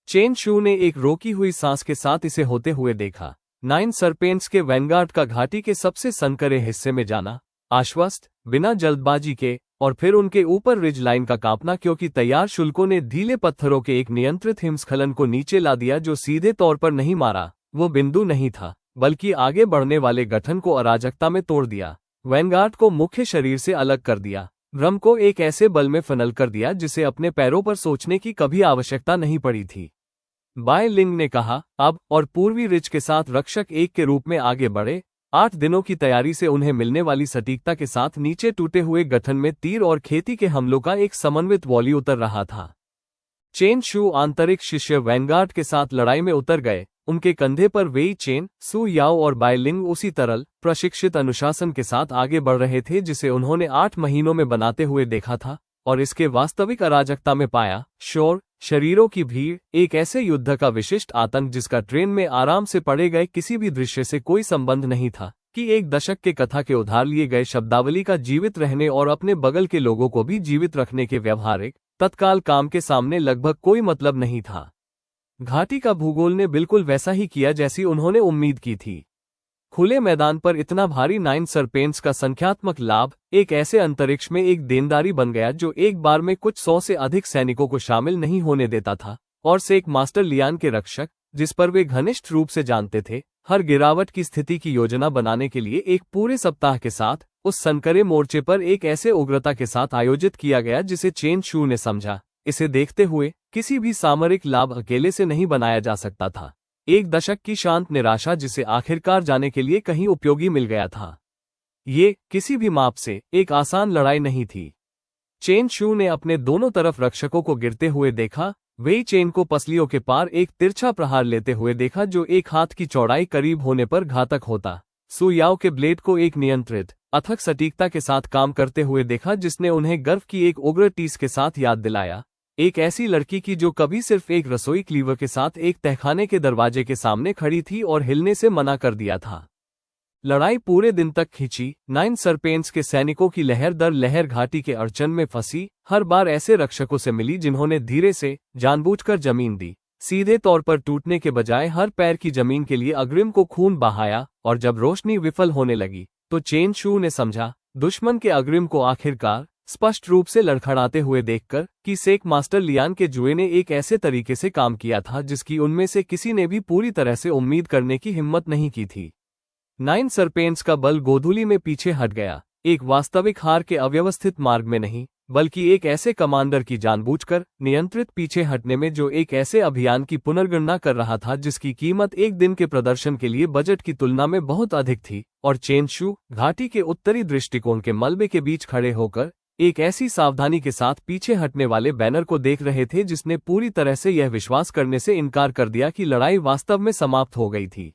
चेन शू ने एक रोकी हुई सांस के साथ इसे होते हुए देखा। 9 सरपेंट्स के वैनगार्ड का घाटी के सबसे संकरे हिस्से में जाना, आश्वस्त, बिना जल्दबाजी के, और फिर उनके ऊपर रिज लाइन का कांपना क्योंकि तैयार शुल्कों ने ढीले पत्थरों के एक नियंत्रित हिमस्खलन को नीचे ला दिया जो सीधे तौर पर नहीं मारा, वो बिंदु नहीं था, बल्कि आगे बढ़ने वाले गठन को अराजकता में तोड़ दिया। वैनगार्ड को मुख्य शरीर से अलग कर दिया, ड्रम को एक ऐसे बल में फनल कर दिया जिसे अपने पैरों पर सोचने की कभी आवश्यकता नहीं पड़ी थी। बाय लिंग ने कहा, अब और पूर्वी रिज के साथ रक्षक एक के रूप में आगे बढ़े। 8 दिनों की तैयारी से उन्हें मिलने वाली सटीकता के साथ नीचे टूटे हुए गठन में तीर और खेती के हमलों का एक समन्वित वॉली उतर रहा था। चेन शू आंतरिक शिष्य वैनगार्ड के साथ लड़ाई में उतर गए। उनके कंधे पर वेई चेन, सू याओ और बायलिंग उसी तरल, प्रशिक्षित अनुशासन के साथ आगे बढ़ रहे थे जिसे उन्होंने 8 महीनों में बनाते हुए देखा था और इसके वास्तविक अराजकता में पाया। शोर, शरीरों की भीड़, एक ऐसे युद्ध का विशिष्ट आतंक जिसका ट्रेन में आराम से पड़े गए किसी भी दृश्य से कोई संबंध नहीं था, कि एक दशक के कथा के उधार लिए गए शब्दावली का जीवित रहने और अपने बगल के लोगों को भी जीवित रखने के व्यवहारिक, तत्काल काम के सामने लगभग कोई मतलब नहीं था। घाटी का भूगोल ने बिल्कुल वैसा ही किया जैसी उन्होंने उम्मीद की थी। खुले मैदान पर इतना भारी 9 सरपेंट्स का संख्यात्मक लाभ एक ऐसे अंतरिक्ष में एक देनदारी बन गया जो एक बार में कुछ 100 से अधिक सैनिकों को शामिल नहीं होने देता था, और से एक मास्टर लियान के रक्षक, जिस पर वे घनिष्ठ रूप से जानते थे, हर गिरावट की स्थिति की योजना बनाने के लिए एक पूरे सप्ताह के साथ उस संकरे मोर्चे पर एक ऐसे उग्रता के साथ आयोजित किया गया जिसे चेन शू ने समझा। इसे देखते हुए किसी भी सामरिक लाभ अकेले से नहीं बनाया जा सकता था। एक दशक की शांत निराशा जिसे आखिरकार जाने के लिए कहीं उपयोगी मिल गया था। ये किसी भी माप से एक आसान लड़ाई नहीं थी। चेन शू ने अपने दोनों तरफ रक्षकों को गिरते हुए देखा। वेई चेन को पसलियों के पार एक तिरछा प्रहार लेते हुए देखा जो एक हाथ की चौड़ाई करीब होने पर घातक होता। सू याओ के ब्लेड को एक नियंत्रित, अथक सटीकता के साथ काम करते हुए देखा जिसने उन्हें गर्व की एक उग्र टीस के साथ याद दिलाया, एक ऐसी लड़की की जो कभी सिर्फ एक रसोई क्लीवर के साथ एक तहखाने के दरवाजे के सामने खड़ी थी और हिलने से मना कर दिया था। लड़ाई पूरे दिन तक खींची। 9 सर्पेंट्स के सैनिकों की लहर दर लहर घाटी के अड़चन में फंसी, हर बार ऐसे रक्षकों से मिली जिन्होंने धीरे से, जानबूझकर जमीन दी, सीधे तौर पर टूटने के बजाय हर पैर की जमीन के लिए अग्रिम को खून बहाया। और जब रोशनी विफल होने लगी तो चेन शू ने समझा, दुश्मन के अग्रिम को आखिरकार स्पष्ट रूप से लड़खड़ाते हुए देखकर, कि सेक मास्टर लियान के जुए ने एक ऐसे तरीके से काम किया था जिसकी उनमें से किसी ने भी पूरी तरह से उम्मीद करने की हिम्मत नहीं की थी। 9 सर्पेंट्स का बल गोधूली में पीछे हट गया, एक वास्तविक हार के अव्यवस्थित मार्ग में नहीं, बल्कि एक ऐसे कमांडर की जानबूझकर नियंत्रित पीछे हटने में जो एक ऐसे अभियान की पुनर्गणना कर रहा था जिसकी कीमत एक दिन के प्रदर्शन के लिए बजट की तुलना में बहुत अधिक थी। और चेन शू घाटी के उत्तरी दृष्टिकोण के मलबे के बीच खड़े होकर एक ऐसी सावधानी के साथ पीछे हटने वाले बैनर को देख रहे थे जिसने पूरी तरह से यह विश्वास करने से इनकार कर दिया कि लड़ाई वास्तव में समाप्त हो गई थी।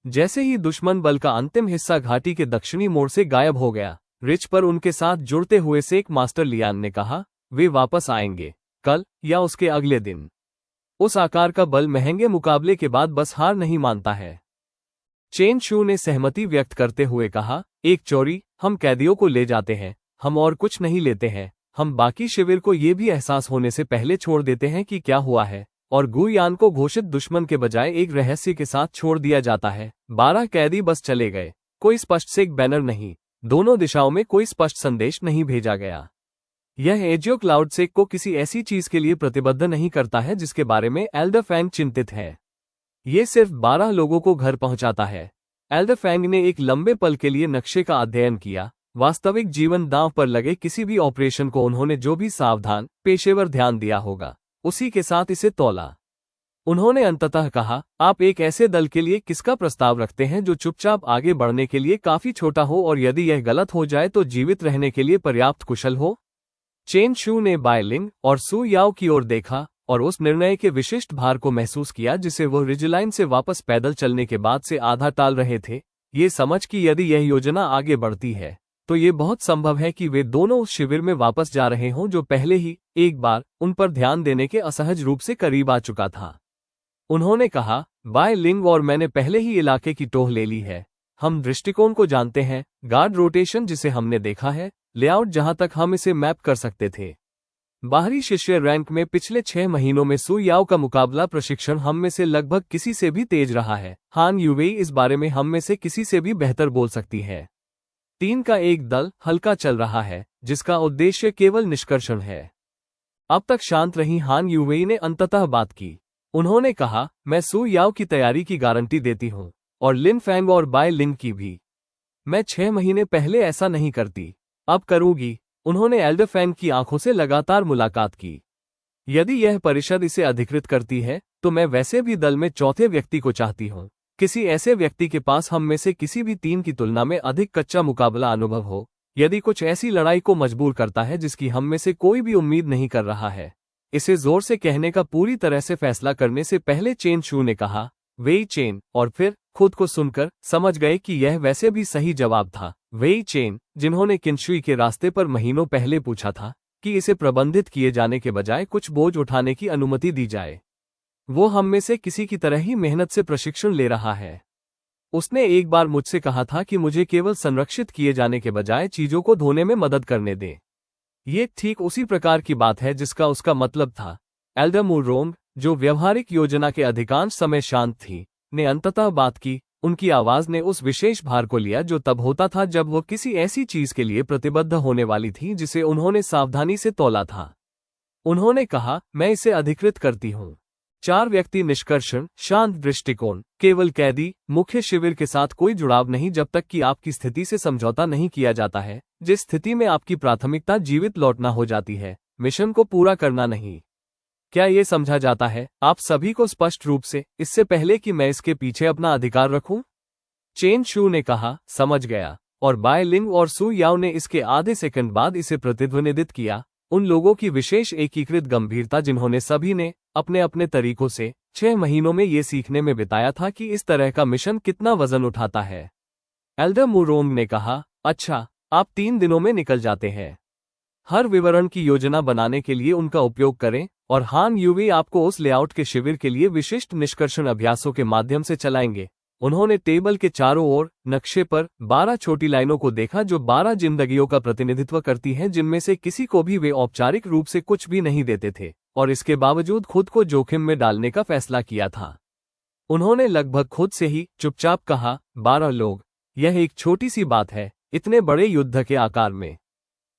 जैसे ही दुश्मन बल का अंतिम हिस्सा घाटी के दक्षिणी मोड़ से गायब हो गया, रिच पर उनके साथ जुड़ते हुए सेक मास्टर लियान ने कहा, वे वापस आएंगे, कल या उसके अगले दिन। उस आकार का बल महंगे मुकाबले के बाद बस हार नहीं मानता है। चेन शू ने सहमति व्यक्त करते हुए कहा, एक चोरी, हम कैदियों को ले जाते हैं, हम और कुछ नहीं लेते हैं, हम बाकी शिविर को ये भी एहसास होने से पहले छोड़ देते हैं कि क्या हुआ है, और गुयान को घोषित दुश्मन के बजाय एक रहस्य के साथ छोड़ दिया जाता है। 12 कैदी बस चले गए, कोई स्पष्ट सेक बैनर नहीं, दोनों दिशाओं में कोई स्पष्ट संदेश नहीं भेजा गया। यह एजियो क्लाउड सेक को किसी ऐसी चीज के लिए प्रतिबद्ध नहीं करता है जिसके बारे में एल्डर फैंग चिंतित है। ये सिर्फ 12 लोगों को घर पहुंचाता है। एल्डर फैंग ने एक लंबे पल के लिए नक्शे का अध्ययन किया। वास्तविक जीवन दांव पर लगे किसी भी ऑपरेशन को उन्होंने जो भी सावधान, पेशेवर ध्यान दिया होगा, उसी के साथ इसे तौला। उन्होंने अंततः कहा, आप एक ऐसे दल के लिए किसका प्रस्ताव रखते हैं जो चुपचाप आगे बढ़ने के लिए काफी छोटा हो और यदि यह गलत हो जाए तो जीवित रहने के लिए पर्याप्त कुशल हो? चेन शू ने बाय लिंग और सू याओ की ओर देखा और उस निर्णय के विशिष्ट भार को महसूस किया जिसे वो रिजलाइन से वापस पैदल चलने के बाद से आधा टाल रहे थे, ये समझ कि यदि यह योजना आगे बढ़ती है तो ये बहुत संभव है कि वे दोनों उस शिविर में वापस जा रहे हों जो पहले ही एक बार उन पर ध्यान देने के असहज रूप से करीब आ चुका था। उन्होंने कहा, बाय लिंग और मैंने पहले ही इलाके की टोह ले ली है, हम दृष्टिकोण को जानते हैं, गार्ड रोटेशन जिसे हमने देखा है, लेआउट जहां तक हम इसे मैप कर सकते थे। बाहरी शिष्य रैंक में पिछले 6 महीनों में सू याओ का मुकाबला प्रशिक्षण हम में से लगभग किसी से भी तेज रहा है। हान यूवेई इस बारे में हम में से किसी से भी बेहतर बोल सकती है। 3 का एक दल हल्का चल रहा है जिसका उद्देश्य केवल निष्कर्षण है। अब तक शांत रही हान यूवेई ने अंततः बात की। उन्होंने कहा, मैं सू याओ की तैयारी की गारंटी देती हूं, और लिन फैंग और बाय लिंग की भी। मैं 6 महीने पहले ऐसा नहीं करती, अब करूंगी। उन्होंने एल्डर फैंग की आंखों से लगातार मुलाकात की। यदि यह परिषद इसे अधिकृत करती है तो मैं वैसे भी दल में चौथे व्यक्ति को चाहती हूं, किसी ऐसे व्यक्ति के पास हम में से किसी भी 3 की तुलना में अधिक कच्चा मुकाबला अनुभव हो। यदि कुछ ऐसी लड़ाई को मजबूर करता है जिसकी हम में से कोई भी उम्मीद नहीं कर रहा है, इसे जोर से कहने का पूरी तरह से फैसला करने से पहले चेन शू ने कहा, वेई चेन, और फिर खुद को सुनकर समझ गए कि यह वैसे भी सही जवाब था। वेई चेन, जिन्होंने किनशुई के रास्ते पर महीनों पहले पूछा था कि इसे प्रबंधित किए जाने के बजाय कुछ बोझ उठाने की अनुमति दी जाए। वो हम में से किसी की तरह ही मेहनत से प्रशिक्षण ले रहा है। उसने एक बार मुझसे कहा था कि मुझे केवल संरक्षित किए जाने के बजाय चीजों को धोने में मदद करने दें। ये ठीक उसी प्रकार की बात है जिसका उसका मतलब था। एल्डर मुरोंग, जो व्यवहारिक योजना के अधिकांश समय शांत थी, ने अंततः बात की। उनकी आवाज ने उस विशेष भार को लिया जो तब होता था जब वो किसी ऐसी चीज के लिए प्रतिबद्ध होने वाली थी जिसे उन्होंने सावधानी से तौला था। उन्होंने कहा, मैं इसे अधिकृत करती हूं। 4 व्यक्ति निष्कर्षण, शांत दृष्टिकोण, केवल कैदी, मुख्य शिविर के साथ कोई जुड़ाव नहीं जब तक कि आपकी स्थिति से समझौता नहीं किया जाता है, जिस स्थिति में आपकी प्राथमिकता जीवित लौटना हो जाती है, मिशन को पूरा करना नहीं। क्या ये समझा जाता है आप सभी को स्पष्ट रूप से, इससे पहले कि मैं इसके पीछे अपना अधिकार रखूं? चेन शू ने कहा, समझ गया, और बाय लिंग और सू याओ ने इसके आधे सेकंड बाद इसे प्रतिध्वनित किया। उन लोगों की विशेष एकीकृत गंभीरता जिन्होंने सभी ने अपने अपने तरीकों से 6 महीनों में ये सीखने में बिताया था कि इस तरह का मिशन कितना वजन उठाता है। एल्डर मुरोंग ने कहा, अच्छा, आप 3 दिनों में निकल जाते हैं। हर विवरण की योजना बनाने के लिए उनका उपयोग करें, और हान यूवी आपको उस लेआउट के शिविर के लिए विशिष्ट निष्कर्षण अभ्यासों के माध्यम से चलाएंगे। उन्होंने टेबल के चारों ओर नक्शे पर 12 छोटी लाइनों को देखा जो 12 जिंदगियों का प्रतिनिधित्व करती हैं, जिनमें से किसी को भी वे औपचारिक रूप से कुछ भी नहीं देते थे और इसके बावजूद खुद को जोखिम में डालने का फैसला किया था। उन्होंने लगभग खुद से ही चुपचाप कहा, 12 लोग, यह एक छोटी सी बात है इतने बड़े युद्ध के आकार में।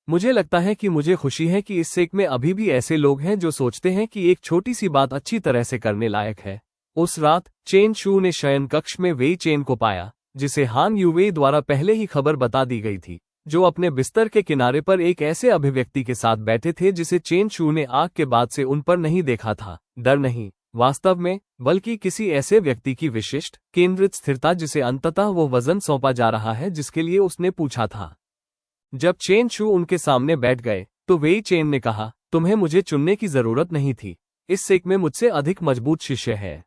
मुझे लगता है कि मुझे खुशी है कि इस सेक में अभी भी ऐसे लोग हैं जो सोचते हैं कि एक छोटी सी बात अच्छी तरह से करने लायक है। उस रात चेन शू ने शयन कक्ष में वेई चेन को पाया, जिसे हान यूवेई द्वारा पहले ही खबर बता दी गई थी, जो अपने बिस्तर के किनारे पर एक ऐसे अभिव्यक्ति के साथ बैठे थे जिसे चेन शू ने आग के बाद से उन पर नहीं देखा था। डर नहीं वास्तव में, बल्कि किसी ऐसे व्यक्ति की विशिष्ट केंद्रित स्थिरता जिसे अंततः वो वजन सौंपा जा रहा है जिसके लिए उसने पूछा था। जब चेन शू उनके सामने बैठ गए तो वेई चेन ने कहा, तुम्हें मुझे चुनने की जरूरत नहीं थी, इस सेक में मुझसे अधिक मजबूत शिष्य है।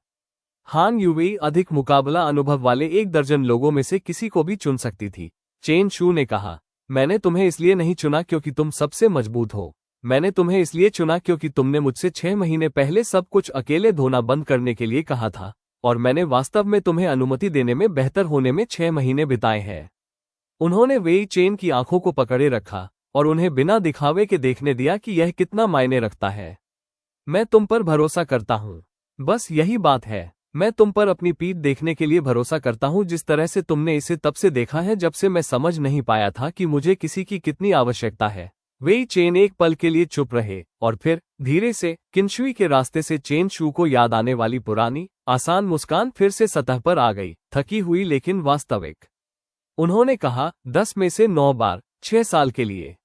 हान यूवेई अधिक मुकाबला अनुभव वाले 1 दर्जन लोगों में से किसी को भी चुन सकती थी। चेन शू ने कहा, मैंने तुम्हें इसलिए नहीं चुना क्योंकि तुम सबसे मजबूत हो, मैंने तुम्हें इसलिए चुना क्योंकि तुमने मुझसे 6 महीने पहले सब कुछ अकेले धोना बंद करने के लिए कहा था और मैंने वास्तव में तुम्हें अनुमति देने में बेहतर होने में 6 महीने बिताए हैं। उन्होंने वेई चेन की आंखों को पकड़े रखा और उन्हें बिना दिखावे के देखने दिया कि यह कितना मायने रखता है। मैं तुम पर भरोसा करता हूं, बस यही बात है। मैं तुम पर अपनी पीठ देखने के लिए भरोसा करता हूं जिस तरह से तुमने इसे तब से देखा है जब से मैं समझ नहीं पाया था कि मुझे किसी की कितनी आवश्यकता है। वेई चेन एक पल के लिए चुप रहे और फिर धीरे से किनशुई के रास्ते से चेन शू को याद आने वाली पुरानी आसान मुस्कान फिर से सतह पर आ गई, थकी हुई लेकिन वास्तविक। उन्होंने कहा, 10 में से 9 बार 6 साल के लिए।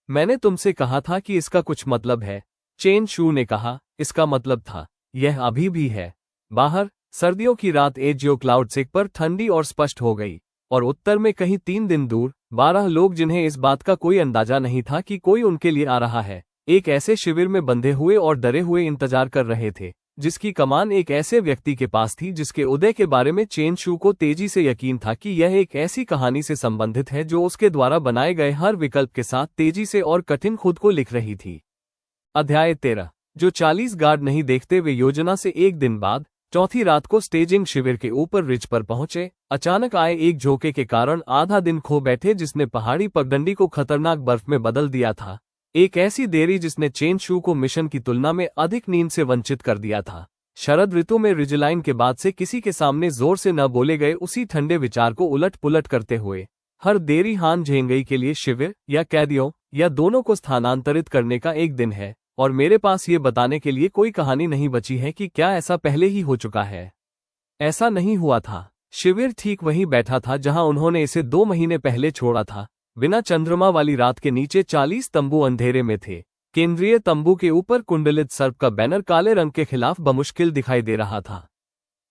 मैंने तुमसे कहा था कि इसका कुछ मतलब है। चेन शू ने कहा, इसका मतलब था, यह अभी भी है। बाहर सर्दियों की रात एजियो क्लाउड सेक पर ठंडी और स्पष्ट हो गई और उत्तर में कहीं 3 दिन दूर 12 लोग जिन्हें इस बात का कोई अंदाजा नहीं था कि कोई उनके लिए आ रहा है, एक ऐसे शिविर में बंधे हुए और डरे हुए इंतजार कर रहे थे जिसकी कमान एक ऐसे व्यक्ति के पास थी जिसके उदय के बारे में चेन शू को तेजी से यकीन था कि यह एक ऐसी कहानी से संबंधित है जो उसके द्वारा बनाए गए हर विकल्प के साथ तेजी से और कठिन खुद को लिख रही थी। अध्याय 13। जो 40 गार्ड नहीं देखते वे योजना से 1 दिन बाद चौथी रात को स्टेजिंग शिविर के ऊपर रिज पर पहुंचे। अचानक आए एक झोंके के कारण आधा दिन खो बैठे जिसने पहाड़ी पगडंडी को खतरनाक बर्फ में बदल दिया था। एक ऐसी देरी जिसने चेन शू को मिशन की तुलना में अधिक नींद से वंचित कर दिया था। शरद ऋतु में रिजलाइन के बाद से किसी के सामने जोर से न बोले गए उसी ठंडे विचार को उलट पुलट करते हुए, हर देरी हान झेंगई के लिए शिविर या कैदियों या दोनों को स्थानांतरित करने का एक दिन है और मेरे पास ये बताने के लिए कोई कहानी नहीं बची है कि क्या ऐसा पहले ही हो चुका है। ऐसा नहीं हुआ था। शिविर ठीक वहीं बैठा था जहां उन्होंने इसे 2 महीने पहले छोड़ा था। बिना चंद्रमा वाली रात के नीचे 40 तंबू अंधेरे में थे। केंद्रीय तंबू के ऊपर कुंडलित सर्प का बैनर काले रंग के खिलाफ बमुश्किल दिखाई दे रहा था।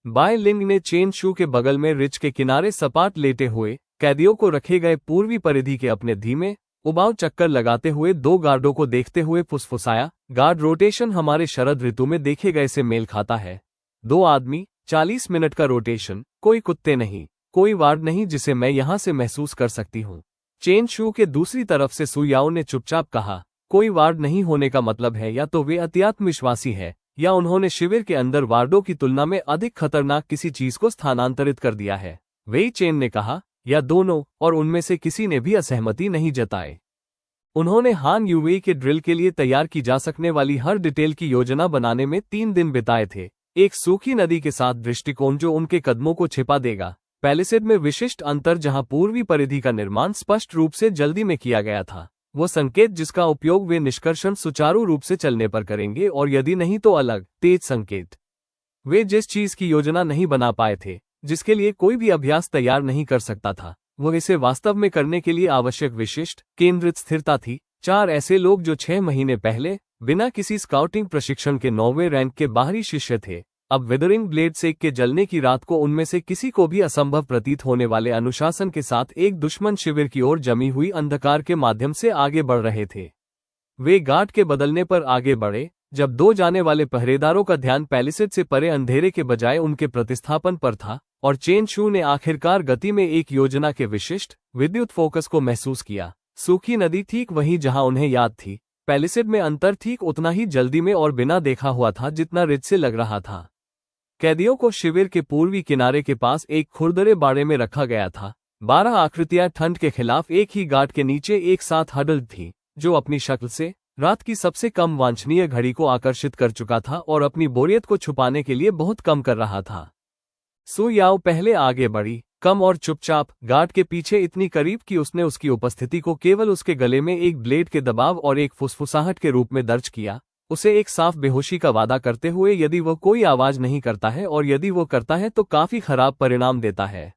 बाय लिंग ने चेन शू के बगल में रिच के किनारे सपाट लेटे हुए कैदियों को रखे गए पूर्वी परिधि के अपने धीमे उबाऊ चक्कर लगाते हुए 2 गार्डों को देखते हुए फुसफुसाया, गार्ड रोटेशन हमारे शरद ऋतु में देखे गए से मेल खाता है। 2 आदमी, 40 मिनट का रोटेशन, कोई कुत्ते नहीं, कोई वार्ड नहीं जिसे मैं यहां से महसूस कर सकती हूं। चेन शू के दूसरी तरफ से सुयाओ ने चुपचाप कहा, कोई वार्ड नहीं होने का मतलब है या तो वे अत्यात्मविश्वासी है या उन्होंने शिविर के अंदर वार्डों की तुलना में अधिक खतरनाक किसी चीज को स्थानांतरित कर दिया है। वेई चेन ने कहा, या दोनों, और उनमें से किसी ने भी असहमति नहीं जताई। उन्होंने हान यूवेई के ड्रिल के लिए तैयार की जा सकने वाली हर डिटेल की योजना बनाने में 3 दिन बिताए थे। एक सूखी नदी के साथ दृष्टिकोण जो उनके कदमों को छिपा देगा, पैलिसेड में विशिष्ट अंतर जहां पूर्वी परिधि का निर्माण स्पष्ट रूप से जल्दी में किया गया था, वो संकेत जिसका उपयोग वे निष्कर्षण सुचारू रूप से चलने पर करेंगे और यदि नहीं तो अलग तेज संकेत। वे जिस चीज की योजना नहीं बना पाए थे, जिसके लिए कोई भी अभ्यास तैयार नहीं कर सकता था, वो इसे वास्तव में करने के लिए आवश्यक विशिष्ट केंद्रित स्थिरता थी। 4 ऐसे लोग जो 6 महीने पहले बिना किसी स्काउटिंग प्रशिक्षण के 9वें रैंक के बाहरी शिष्य थे, अब विदरिंग ब्लेड सेक के जलने की रात को उनमें से किसी को भी असंभव प्रतीत होने वाले अनुशासन के साथ एक दुश्मन शिविर की ओर जमी हुई अंधकार के माध्यम से आगे बढ़ रहे थे। वे गार्ड के बदलने पर आगे बढ़े जब 2 जाने वाले पहरेदारों का ध्यान पैलिसेड से परे अंधेरे के बजाय उनके प्रतिस्थापन पर था और चेन शू ने आखिरकार गति में एक योजना के विशिष्ट विद्युत फोकस को महसूस किया। सूखी नदी ठीक वहीं जहां उन्हें याद थी। पैलिसेड में अंतर ठीक उतना ही जल्दी में और बिना देखा हुआ था जितना रिज से लग रहा था। कैदियों को शिविर के पूर्वी किनारे के पास एक खुरदरे बाड़े में रखा गया था। 12 आकृतियां ठंड के खिलाफ एक ही गार्ड के नीचे एक साथ हडल थी, जो अपनी शक्ल से रात की सबसे कम वांछनीय घड़ी को आकर्षित कर चुका था और अपनी बोरियत को छुपाने के लिए बहुत कम कर रहा था। सु याओ पहले आगे बढ़ी, कम और चुपचाप, गार्ड के पीछे इतनी करीब कि उसने उसकी उपस्थिति को केवल उसके गले में एक ब्लेड के दबाव और एक फुसफुसाहट के रूप में दर्ज किया, उसे एक साफ बेहोशी का वादा करते हुए यदि वह कोई आवाज नहीं करता है और यदि वो करता है तो काफी खराब परिणाम देता है।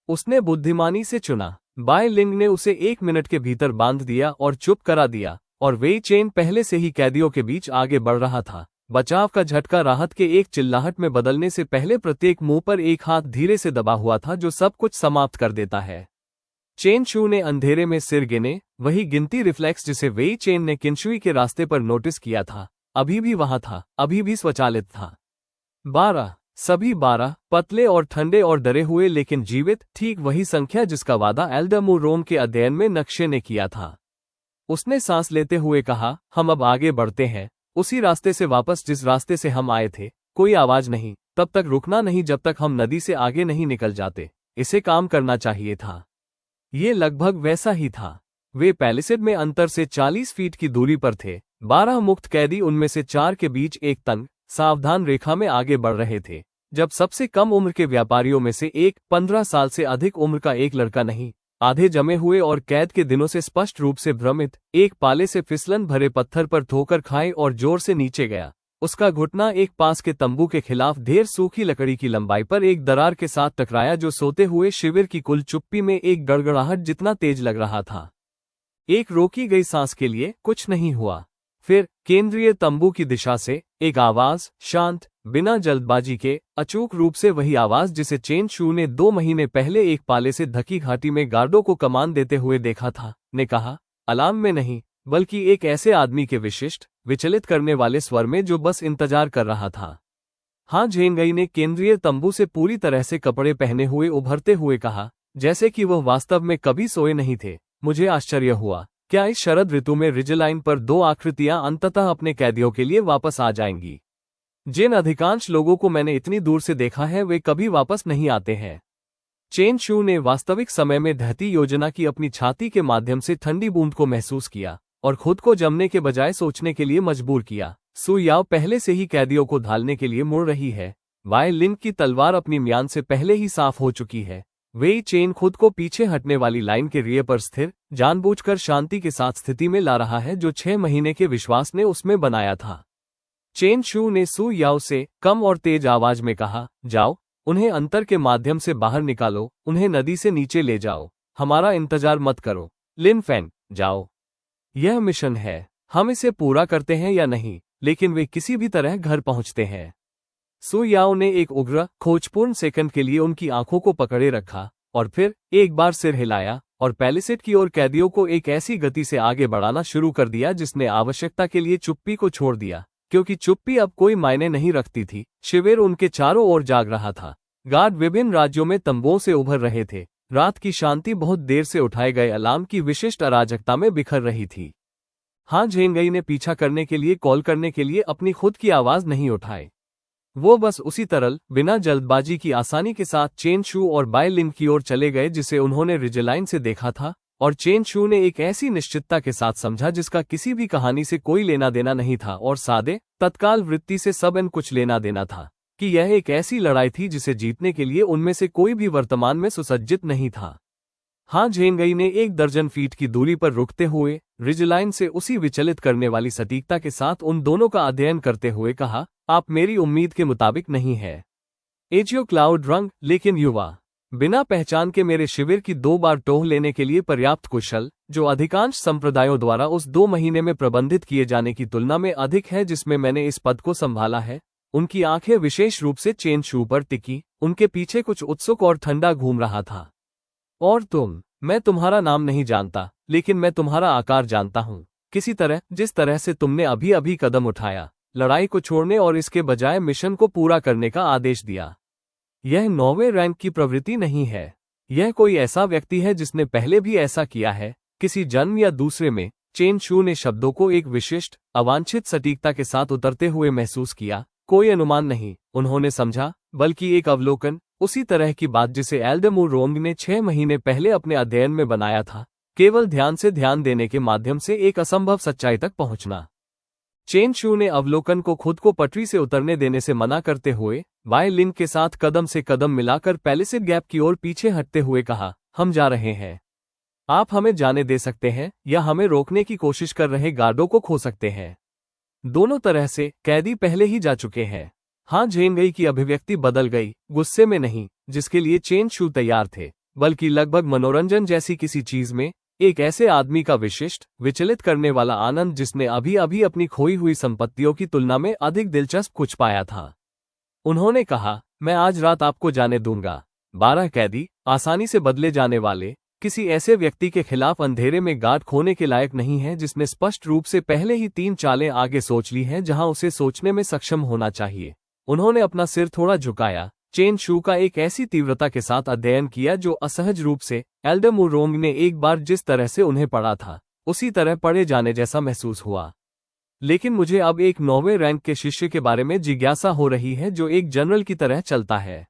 उसने बुद्धिमानी से चुना। बाय लिंग ने उसे 1 मिनट के भीतर बांध दिया और चुप करा दिया, और वेई चेन पहले से ही कैदियों के बीच आगे बढ़ रहा था। बचाव का झटका राहत के एक चिल्लाहट में बदलने से पहले प्रत्येक मुंह पर एक हाथ धीरे से दबा हुआ था जो सब कुछ समाप्त कर देता है। चेन शू ने अंधेरे में सिर गिने, वही गिनती रिफ्लेक्स जिसे वेई चेन ने किनशुई के रास्ते पर नोटिस किया था, अभी भी वहां था, अभी भी स्वचालित था। 12, सभी 12, पतले और ठंडे और डरे हुए लेकिन जीवित, ठीक वही संख्या जिसका वादा एल्डरमू रोम के अध्ययन में नक्शे ने किया था। उसने सांस लेते हुए कहा, हम अब आगे बढ़ते हैं, उसी रास्ते से वापस जिस रास्ते से हम आए थे। कोई आवाज नहीं, तब तक रुकना नहीं जब तक हम नदी से आगे नहीं निकल जाते। इसे काम करना चाहिए था। ये लगभग वैसा ही था। वे पैलिसेड में अंतर से 40 फीट की दूरी पर थे। 12 मुक्त कैदी उनमें से 4 के बीच एक तंग, सावधान रेखा में आगे बढ़ रहे थे, जब सबसे कम उम्र के व्यापारियों में से एक 15 साल से अधिक उम्र का एक लड़का नहीं, आधे जमे हुए और कैद के दिनों से स्पष्ट रूप से भ्रमित, एक पाले से फिसलन भरे पत्थर पर ठोकर खाए और जोर से नीचे गया। उसका घुटना एक पास के तंबू के खिलाफ ढेर सूखी लकड़ी की लंबाई पर एक दरार के साथ टकराया जो सोते हुए शिविर की कुल चुप्पी में एक गड़गड़ाहट जितना तेज लग रहा था। एक रोकी गई सांस के लिए कुछ नहीं हुआ। फिर केंद्रीय तंबू की दिशा से एक आवाज, शांत, बिना जल्दबाजी के, अचूक रूप से वही आवाज जिसे चेन शू ने 2 महीने पहले एक पाले से ढकी घाटी में गार्डों को कमान देते हुए देखा था, ने कहा, अलार्म में नहीं, बल्कि एक ऐसे आदमी के विशिष्ट, विचलित करने वाले स्वर में जो बस इंतजार कर रहा था। हाँ, झेंगई ने केंद्रीय तंबू से पूरी तरह से कपड़े पहने हुए उभरते हुए कहा, जैसे कि वह वास्तव में कभी सोए नहीं थे। मुझे आश्चर्य हुआ, क्या इस शरद ऋतु में रिजलाइन पर 2 आकृतियां अंततः अपने कैदियों के लिए वापस आ जाएंगी। जिन अधिकांश लोगों को मैंने इतनी दूर से देखा है वे कभी वापस नहीं आते हैं। चेन शू ने वास्तविक समय में ढहती योजना की अपनी छाती के माध्यम से ठंडी बूंद को महसूस किया और खुद को जमने के बजाय सोचने के लिए मजबूर किया। सु याओ पहले से ही कैदियों को ढालने के लिए मुड़ रही है। वाई लिन की तलवार अपनी म्यान से पहले ही साफ हो चुकी है। वेई चेन खुद को पीछे हटने वाली लाइन के रिए पर स्थिर, जानबूझकर शांति के साथ स्थिति में ला रहा है जो 6 महीने के विश्वास ने उसमें बनाया था। चेन शू ने सु याओ से कम और तेज आवाज में कहा, जाओ, उन्हें अंतर के माध्यम से बाहर निकालो, उन्हें नदी से नीचे ले जाओ, हमारा इंतजार मत करो। लिन फैन, जाओ। यह मिशन है, हम इसे पूरा करते हैं या नहीं, लेकिन वे किसी भी तरह घर पहुंचते हैं। सु याओ ने एक उग्र, खोजपूर्ण सेकंड के लिए उनकी आंखों को पकड़े रखा और फिर एक बार सिर हिलाया और पैलिसेड की ओर कैदियों को एक ऐसी गति से आगे बढ़ाना शुरू कर दिया जिसने आवश्यकता के लिए चुप्पी को छोड़ दिया, क्योंकि चुप्पी अब कोई मायने नहीं रखती थी। शिविर उनके चारों ओर जाग रहा था। गार्ड विभिन्न राज्यों में तंबुओं से उभर रहे थे। रात की शांति बहुत देर से उठाए गए अलार्म की विशिष्ट अराजकता में बिखर रही थी। हाँ, झेंगई ने पीछा करने के लिए कॉल करने के लिए अपनी खुद की आवाज नहीं उठाई। वो बस उसी तरल, बिना जल्दबाजी की आसानी के साथ चेन शू और बाय लिन की ओर चले गए जिसे उन्होंने रिजलाइन से देखा था, और चेन शू ने एक ऐसी निश्चितता के साथ समझा जिसका किसी भी कहानी से कोई लेना देना नहीं था और सादे, तत्काल वृत्ति से सबन कुछ लेना देना था, कि यह एक ऐसी लड़ाई थी जिसे जीतने के लिए उनमें से कोई भी वर्तमान में सुसज्जित नहीं था। हाँ, झेंगई ने 1 दर्जन फीट की दूरी पर रुकते हुए, रिजलाइन से उसी विचलित करने वाली सटीकता के साथ उन दोनों का अध्ययन करते हुए कहा, आप मेरी उम्मीद के मुताबिक नहीं है। एजियो क्लाउड रंग, लेकिन युवा, बिना पहचान के मेरे शिविर की 2 बार टोह लेने के लिए पर्याप्त कुशल, जो अधिकांश संप्रदायों द्वारा उस 2 महीने में प्रबंधित किए जाने की तुलना में अधिक है जिसमें मैंने इस पद को संभाला है। उनकी आंखें विशेष रूप से चेन शू पर टिकी, उनके पीछे कुछ उत्सुक और ठंडा घूम रहा था। और तुम, मैं तुम्हारा नाम नहीं जानता, लेकिन मैं तुम्हारा आकार जानता हूं। किसी तरह, जिस तरह से तुमने अभी अभी कदम उठाया, लड़ाई को छोड़ने और इसके बजाय मिशन को पूरा करने का आदेश दिया। यह 9वें रैंक की प्रवृत्ति नहीं है। यह कोई ऐसा व्यक्ति है जिसने पहले भी ऐसा किया है, किसी जन्म या दूसरे में। चेन शू ने शब्दों को एक विशिष्ट, अवांछित सटीकता के साथ उतरते हुए महसूस किया, कोई अनुमान नहीं, उन्होंने समझा, बल्कि एक अवलोकन, उसी तरह की बात जिसे एल्डर रोंग ने 6 महीने पहले अपने अध्ययन में बनाया था, केवल ध्यान से ध्यान देने के माध्यम से एक असंभव सच्चाई तक पहुंचना। चेन शू ने अवलोकन को खुद को पटरी से उतरने देने से मना करते हुए बाय लिंग के साथ कदम से कदम मिलाकर पैलिसेड गैप की ओर पीछे हटते हुए कहा, हम जा रहे हैं। आप हमें जाने दे सकते हैं या हमें रोकने की कोशिश कर रहे गार्डों को खो सकते हैं। दोनों तरह से कैदी पहले ही जा चुके हैं। हाँ, झेंगई की अभिव्यक्ति बदल गई, गुस्से में नहीं, जिसके लिए चेन शू तैयार थे, बल्कि लगभग मनोरंजन जैसी किसी चीज में, एक ऐसे आदमी का विशिष्ट, विचलित करने वाला आनंद जिसने अभी अभी अपनी खोई हुई संपत्तियों की तुलना में अधिक दिलचस्प कुछ पाया था। उन्होंने कहा, मैं आज रात आपको जाने दूंगा। 12 कैदी, आसानी से बदले जाने वाले, किसी ऐसे व्यक्ति के खिलाफ अंधेरे में गार्ड खोने के लायक नहीं है जिसने स्पष्ट रूप से पहले ही 3 चालें आगे सोच ली हैं जहां उसे सोचने में सक्षम होना चाहिए। उन्होंने अपना सिर थोड़ा झुकाया, चेन शू का एक ऐसी तीव्रता के साथ अध्ययन किया जो असहज रूप से एल्डर रोंग ने एक बार जिस तरह से उन्हें पढ़ा था, उसी तरह पढ़े जाने जैसा महसूस हुआ। लेकिन मुझे अब एक 9वें रैंक के शिष्य के बारे में जिज्ञासा हो रही है जो एक जनरल की तरह चलता है।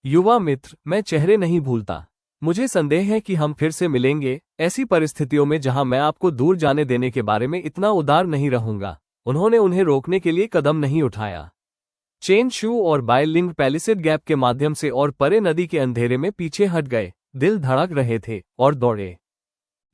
युवा मित्र, मैं चेहरे नहीं भूलता। मुझे संदेह है कि हम फिर से मिलेंगे, ऐसी परिस्थितियों में जहां मैं आपको दूर जाने देने के बारे में इतना उदार नहीं रहूंगा। उन्होंने उन्हें रोकने के लिए कदम नहीं उठाया। चेन शू और बाय लिंग पैलिसेड गैप के माध्यम से और परे नदी के अंधेरे में पीछे हट गए, दिल धड़क रहे थे और दौड़े।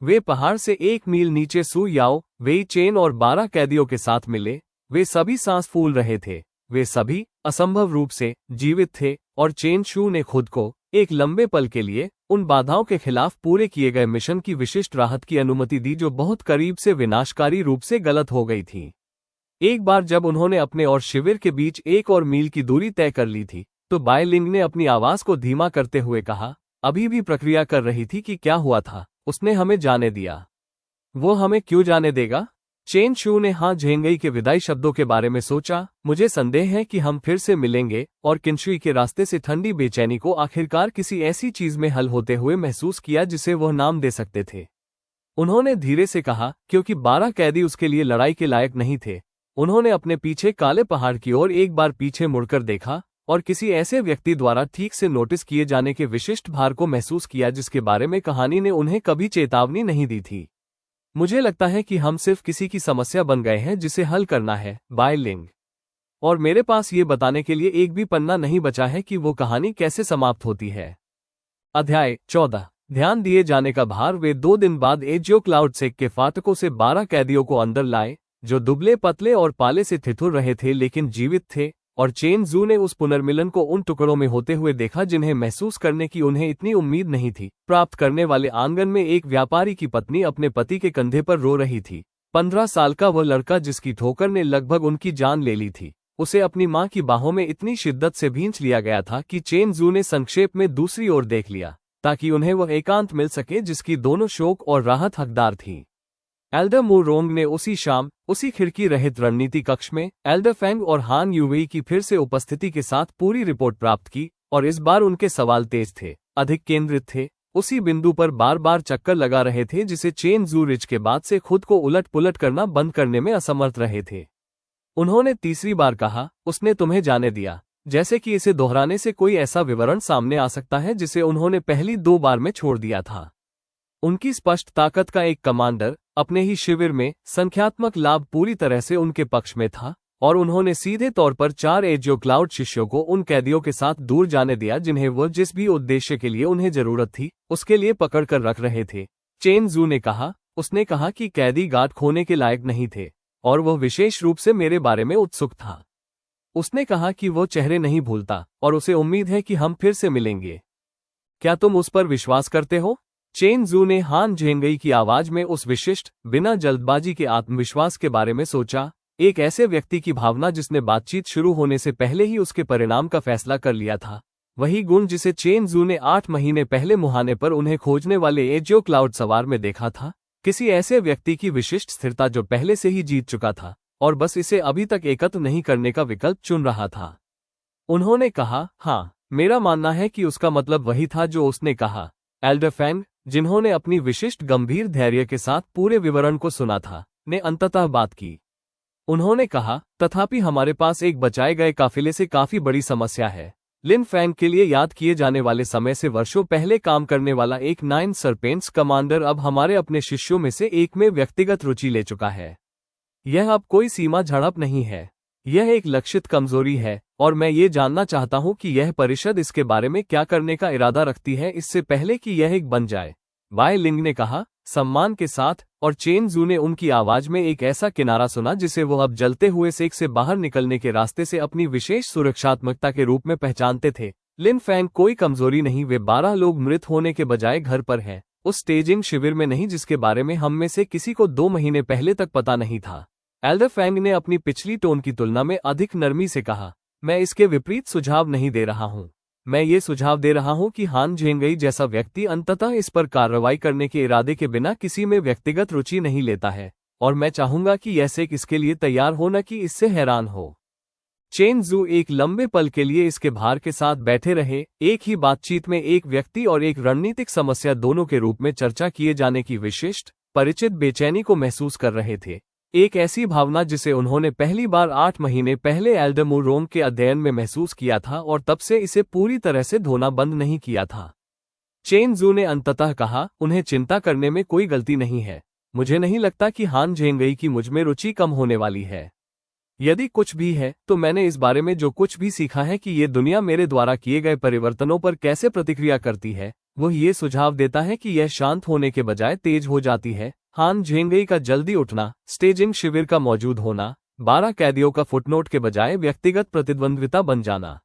वे पहाड़ से 1 मील नीचे सू याओ, वेई चेन और 12 कैदियों के साथ मिले। वे सभी सांस फूल रहे थे, वे सभी असंभव रूप से जीवित थे, और चेन शू ने खुद को एक लंबे पल के लिए उन बाधाओं के खिलाफ पूरे किए गए मिशन की विशिष्ट राहत की अनुमति दी जो बहुत करीब से विनाशकारी रूप से गलत हो गई थी। एक बार जब उन्होंने अपने और शिविर के बीच 1 और मील की दूरी तय कर ली थी, तो बाय लिंग ने अपनी आवाज को धीमा करते हुए कहा, अभी भी प्रक्रिया कर रही थी कि क्या हुआ था। उसने हमें जाने दिया। वो हमें क्यों जाने देगा? चेन शू ने हाँ झेंगई के विदाई शब्दों के बारे में सोचा। मुझे संदेह है कि हम फिर से मिलेंगे, और किंशुई के रास्ते से ठंडी बेचैनी को आखिरकार किसी ऐसी चीज में हल होते हुए महसूस किया जिसे वह नाम दे सकते थे। उन्होंने धीरे से कहा, क्योंकि 12 कैदी उसके लिए लड़ाई के लायक नहीं थे। उन्होंने अपने पीछे काले पहाड़ की ओर एक बार पीछे मुड़कर देखा और किसी ऐसे व्यक्ति द्वारा ठीक से नोटिस किए जाने के विशिष्ट भार को महसूस किया जिसके बारे में कहानी ने उन्हें कभी चेतावनी नहीं दी थी। मुझे लगता है कि हम सिर्फ किसी की समस्या बन गए हैं जिसे हल करना है, बाय लिंग। और मेरे पास ये बताने के लिए एक भी पन्ना नहीं बचा है कि वो कहानी कैसे समाप्त होती है। अध्याय 14। ध्यान दिए जाने का भार। वे 2 दिन बाद एजियो क्लाउड सेक के फाटकों से 12 कैदियों को अंदर लाए, जो दुबले पतले और पाले से ठिठुर रहे थे लेकिन जीवित थे, और चेन जू ने उस पुनर्मिलन को उन टुकड़ों में होते हुए देखा जिन्हें महसूस करने की उन्हें इतनी उम्मीद नहीं थी। प्राप्त करने वाले आंगन में एक व्यापारी की पत्नी अपने पति के कंधे पर रो रही थी। 15 साल का वह लड़का जिसकी ठोकर ने लगभग उनकी जान ले ली थी, उसे अपनी मां की बाहों में इतनी शिद्दत से भींच लिया गया था कि चेन जू ने संक्षेप में दूसरी ओर देख लिया, ताकि उन्हें वह एकांत मिल सके जिसकी दोनों शोक और राहत हकदार थी। एल्डर रोंग ने उसी शाम, उसी खिड़की रहित रणनीति कक्ष में एल्डर फेंग और हान यूवेई की फिर से उपस्थिति के साथ पूरी रिपोर्ट प्राप्त की, और इस बार उनके सवाल तेज थे, अधिक केंद्रित थे, उसी बिंदु पर बार बार चक्कर लगा रहे थे जिसे चेन जू रिच के बाद से खुद को उलट पुलट करना बंद करने में असमर्थ रहे थे। उन्होंने तीसरी बार कहा, उसने तुम्हें जाने दिया, जैसे कि इसे दोहराने से कोई ऐसा विवरण सामने आ सकता है जिसे उन्होंने पहली 2 बार में छोड़ दिया था। उनकी स्पष्ट ताकत का एक कमांडर अपने ही शिविर में संख्यात्मक लाभ पूरी तरह से उनके पक्ष में था, और उन्होंने सीधे तौर पर 4 एजियो क्लाउड शिष्यों को उन कैदियों के साथ दूर जाने दिया जिन्हें वह जिस भी उद्देश्य के लिए उन्हें जरूरत थी उसके लिए पकड़ कर रख रहे थे। चेन जू ने कहा, उसने कहा कि कैदी गार्ड खोने के लायक नहीं थे, और वह विशेष रूप से मेरे बारे में उत्सुक था। उसने कहा कि वो चेहरे नहीं भूलता, और उसे उम्मीद है कि हम फिर से मिलेंगे। क्या तुम उस पर विश्वास करते हो? चेन जू ने हान झेंगई की आवाज में उस विशिष्ट, बिना जल्दबाजी के आत्मविश्वास के बारे में सोचा, एक ऐसे व्यक्ति की भावना जिसने बातचीत शुरू होने से पहले ही उसके परिणाम का फैसला कर लिया था। वही गुण जिसे चेन जू ने 8 महीने पहले मुहाने पर उन्हें खोजने वाले एजियो क्लाउड सवार में देखा था। किसी ऐसे व्यक्ति की विशिष्ट स्थिरता जो पहले से ही जीत चुका था और बस इसे अभी तक एकत्र नहीं करने का विकल्प चुन रहा था। उन्होंने कहा, हाँ, मेरा मानना है कि उसका मतलब वही था जो उसने कहा। एल्डर फेंग, जिन्होंने अपनी विशिष्ट गंभीर धैर्य के साथ पूरे विवरण को सुना था, ने अंततः बात की। उन्होंने कहा, तथापि हमारे पास एक बचाए गए काफिले से काफी बड़ी समस्या है। लिन फैंग के लिए याद किए जाने वाले समय से वर्षों पहले काम करने वाला एक 9 सर्पेंट्स कमांडर अब हमारे अपने शिष्यों में से एक में व्यक्तिगत रुचि ले चुका है। यह अब कोई सीमा झड़प नहीं है, यह एक लक्षित कमजोरी है, और मैं ये जानना चाहता हूं कि यह परिषद इसके बारे में क्या करने का इरादा रखती है इससे पहले कि यह एक बन जाए। वाई लिंग ने कहा, सम्मान के साथ, और चेन जू ने उनकी आवाज में एक ऐसा किनारा सुना जिसे वो अब जलते हुए सेक से बाहर निकलने के रास्ते से अपनी विशेष सुरक्षात्मकता के रूप में पहचानते थे। लिन फैंग कोई कमजोरी नहीं, वे 12 लोग मृत होने के बजाय घर पर हैं, उस स्टेजिंग शिविर में नहीं जिसके बारे में हम में से किसी को 2 महीने पहले तक पता नहीं था। एल्डर फैंग ने अपनी पिछली टोन की तुलना में अधिक नरमी से कहा, मैं इसके विपरीत सुझाव नहीं दे रहा हूं। मैं ये सुझाव दे रहा हूं कि हान झेंगई जैसा व्यक्ति अंततः इस पर कार्रवाई करने के इरादे के बिना किसी में व्यक्तिगत रुचि नहीं लेता है, और मैं चाहूंगा कि यह सेक इसके लिए तैयार हो न कि इससे हैरान हो। चेन जू एक लंबे पल के लिए इसके भार के साथ बैठे रहे, एक ही बातचीत में एक व्यक्ति और एक रणनीतिक समस्या दोनों के रूप में चर्चा किए जाने की विशिष्ट, परिचित बेचैनी को महसूस कर रहे थे। एक ऐसी भावना जिसे उन्होंने पहली बार 8 महीने पहले एल्डरमूरोंग के अध्ययन में महसूस किया था और तब से इसे पूरी तरह से धोना बंद नहीं किया था। चेन जू ने अंततः कहा, उन्हें चिंता करने में कोई गलती नहीं है। मुझे नहीं लगता कि हान झेंगई की मुझमें रुचि कम होने वाली है। यदि कुछ भी है तो मैंने इस बारे में जो कुछ भी सीखा है कि ये दुनिया मेरे द्वारा किए गए परिवर्तनों पर कैसे प्रतिक्रिया करती है, वह ये सुझाव देता है कि यह शांत होने के बजाय तेज हो जाती है। हान झेंगई का जल्दी उठना, स्टेजिंग शिविर का मौजूद होना, 12 कैदियों का फुटनोट के बजाय व्यक्तिगत प्रतिद्वंद्विता बन जाना।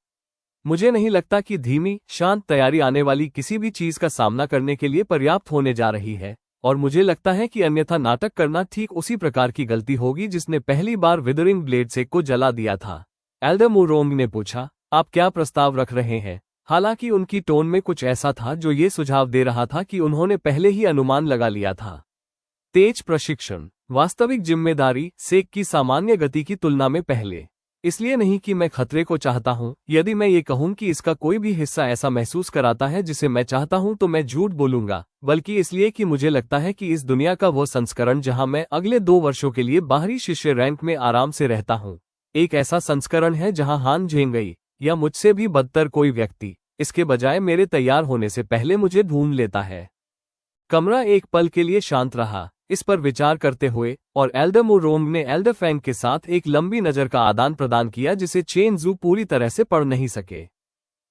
मुझे नहीं लगता कि धीमी, शांत तैयारी आने वाली किसी भी चीज का सामना करने के लिए पर्याप्त होने जा रही है, और मुझे लगता है कि अन्यथा नाटक करना ठीक उसी प्रकार की गलती होगी जिसने पहली बार विदरिंग ब्लेड सेक को जला दिया था। एल्डरमूरोंग ने पूछा, आप क्या प्रस्ताव रख रहे हैं? हालांकि उनकी टोन में कुछ ऐसा था जो ये सुझाव दे रहा था कि उन्होंने पहले ही अनुमान लगा लिया था। तेज प्रशिक्षण, वास्तविक जिम्मेदारी, सेक की सामान्य गति की तुलना में पहले। इसलिए नहीं कि मैं खतरे को चाहता हूं। यदि मैं ये कहूं कि इसका कोई भी हिस्सा ऐसा महसूस कराता है जिसे मैं चाहता हूं तो मैं झूठ बोलूंगा, बल्कि इसलिए कि मुझे लगता है कि इस दुनिया का वो संस्करण जहां मैं अगले 2 वर्षों के लिए बाहरी शिष्य रैंक में आराम से रहता हूं, एक ऐसा संस्करण है जहां हान झेंगई या मुझसे भी बदतर कोई व्यक्ति इसके बजाय मेरे तैयार होने से पहले मुझे ढूंढ लेता है। कमरा एक पल के लिए शांत रहा, इस पर विचार करते हुए, और एल्डरमूरोंग ने एल्डर फैंग के साथ एक लंबी नज़र का आदान प्रदान किया जिसे चेन जू पूरी तरह से पढ़ नहीं सके।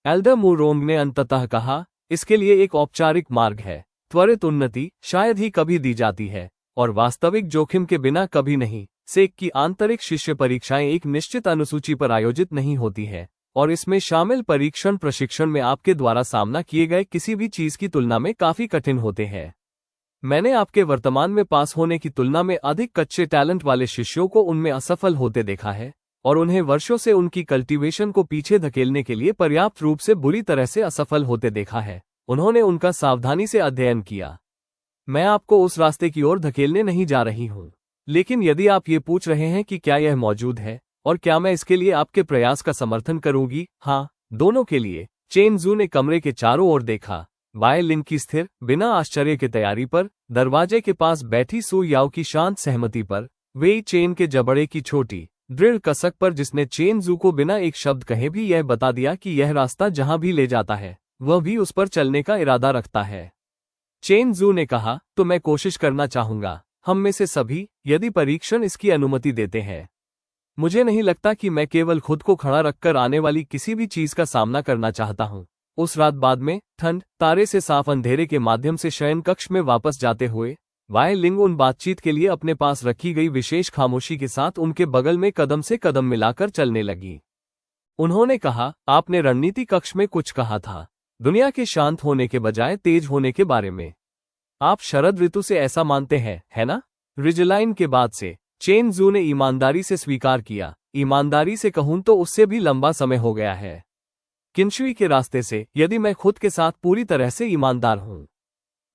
एल्डरमूरोंग ने अंततः कहा, इसके लिए एक औपचारिक मार्ग है। त्वरित उन्नति शायद ही कभी दी जाती है, और वास्तविक जोखिम के बिना कभी नहीं। सेक की आंतरिक शिष्य परीक्षाएं एक निश्चित अनुसूची पर आयोजित नहीं होती है, और इसमें शामिल परीक्षण प्रशिक्षण में आपके द्वारा सामना किए गए किसी भी चीज की तुलना में काफी कठिन होते हैं। मैंने आपके वर्तमान में पास होने की तुलना में अधिक कच्चे टैलेंट वाले शिष्यों को उनमें असफल होते देखा है, और उन्हें वर्षों से उनकी कल्टीवेशन को पीछे धकेलने के लिए पर्याप्त रूप से बुरी तरह से असफल होते देखा है। उन्होंने उनका सावधानी से अध्ययन किया। मैं आपको उस रास्ते की ओर धकेलने नहीं जा रही हूं, लेकिन यदि आप ये पूछ रहे हैं कि क्या यह मौजूद है और क्या मैं इसके लिए आपके प्रयास का समर्थन करूंगी, हाँ, दोनों के लिए। चेन जू ने कमरे के चारों ओर देखा। वाई लिंग की स्थिर, बिना आश्चर्य के तैयारी पर, दरवाजे के पास बैठी सू याओ की शांत सहमति पर, वेई चेन के जबड़े की छोटी, दृढ़ कसक पर जिसने चेन जू को बिना एक शब्द कहे भी यह बता दिया कि यह रास्ता जहां भी ले जाता है वह भी उस पर चलने का इरादा रखता है। चेन जू ने कहा, तो मैं कोशिश करना चाहूंगा, हम में से सभी, यदि परीक्षण इसकी अनुमति देते हैं। मुझे नहीं लगता कि मैं केवल खुद को खड़ा रखकर आने वाली किसी भी चीज का सामना करना चाहता हूं। उस रात बाद में, ठंड, तारे से साफ अंधेरे के माध्यम से शयन कक्ष में वापस जाते हुए, वाई लिंग उन बातचीत के लिए अपने पास रखी गई विशेष खामोशी के साथ उनके बगल में कदम से कदम मिलाकर चलने लगी। उन्होंने कहा, आपने रणनीति कक्ष में कुछ कहा था, दुनिया के शांत होने के बजाय तेज होने के बारे में। आप शरद ऋतु से ऐसा मानते हैं, है ना? रिजलाइन के बाद से, चेन जू ने ईमानदारी से स्वीकार किया। ईमानदारी से कहूं तो उससे भी लंबा समय हो गया है। किंशुई के रास्ते से, यदि मैं खुद के साथ पूरी तरह से ईमानदार हूं।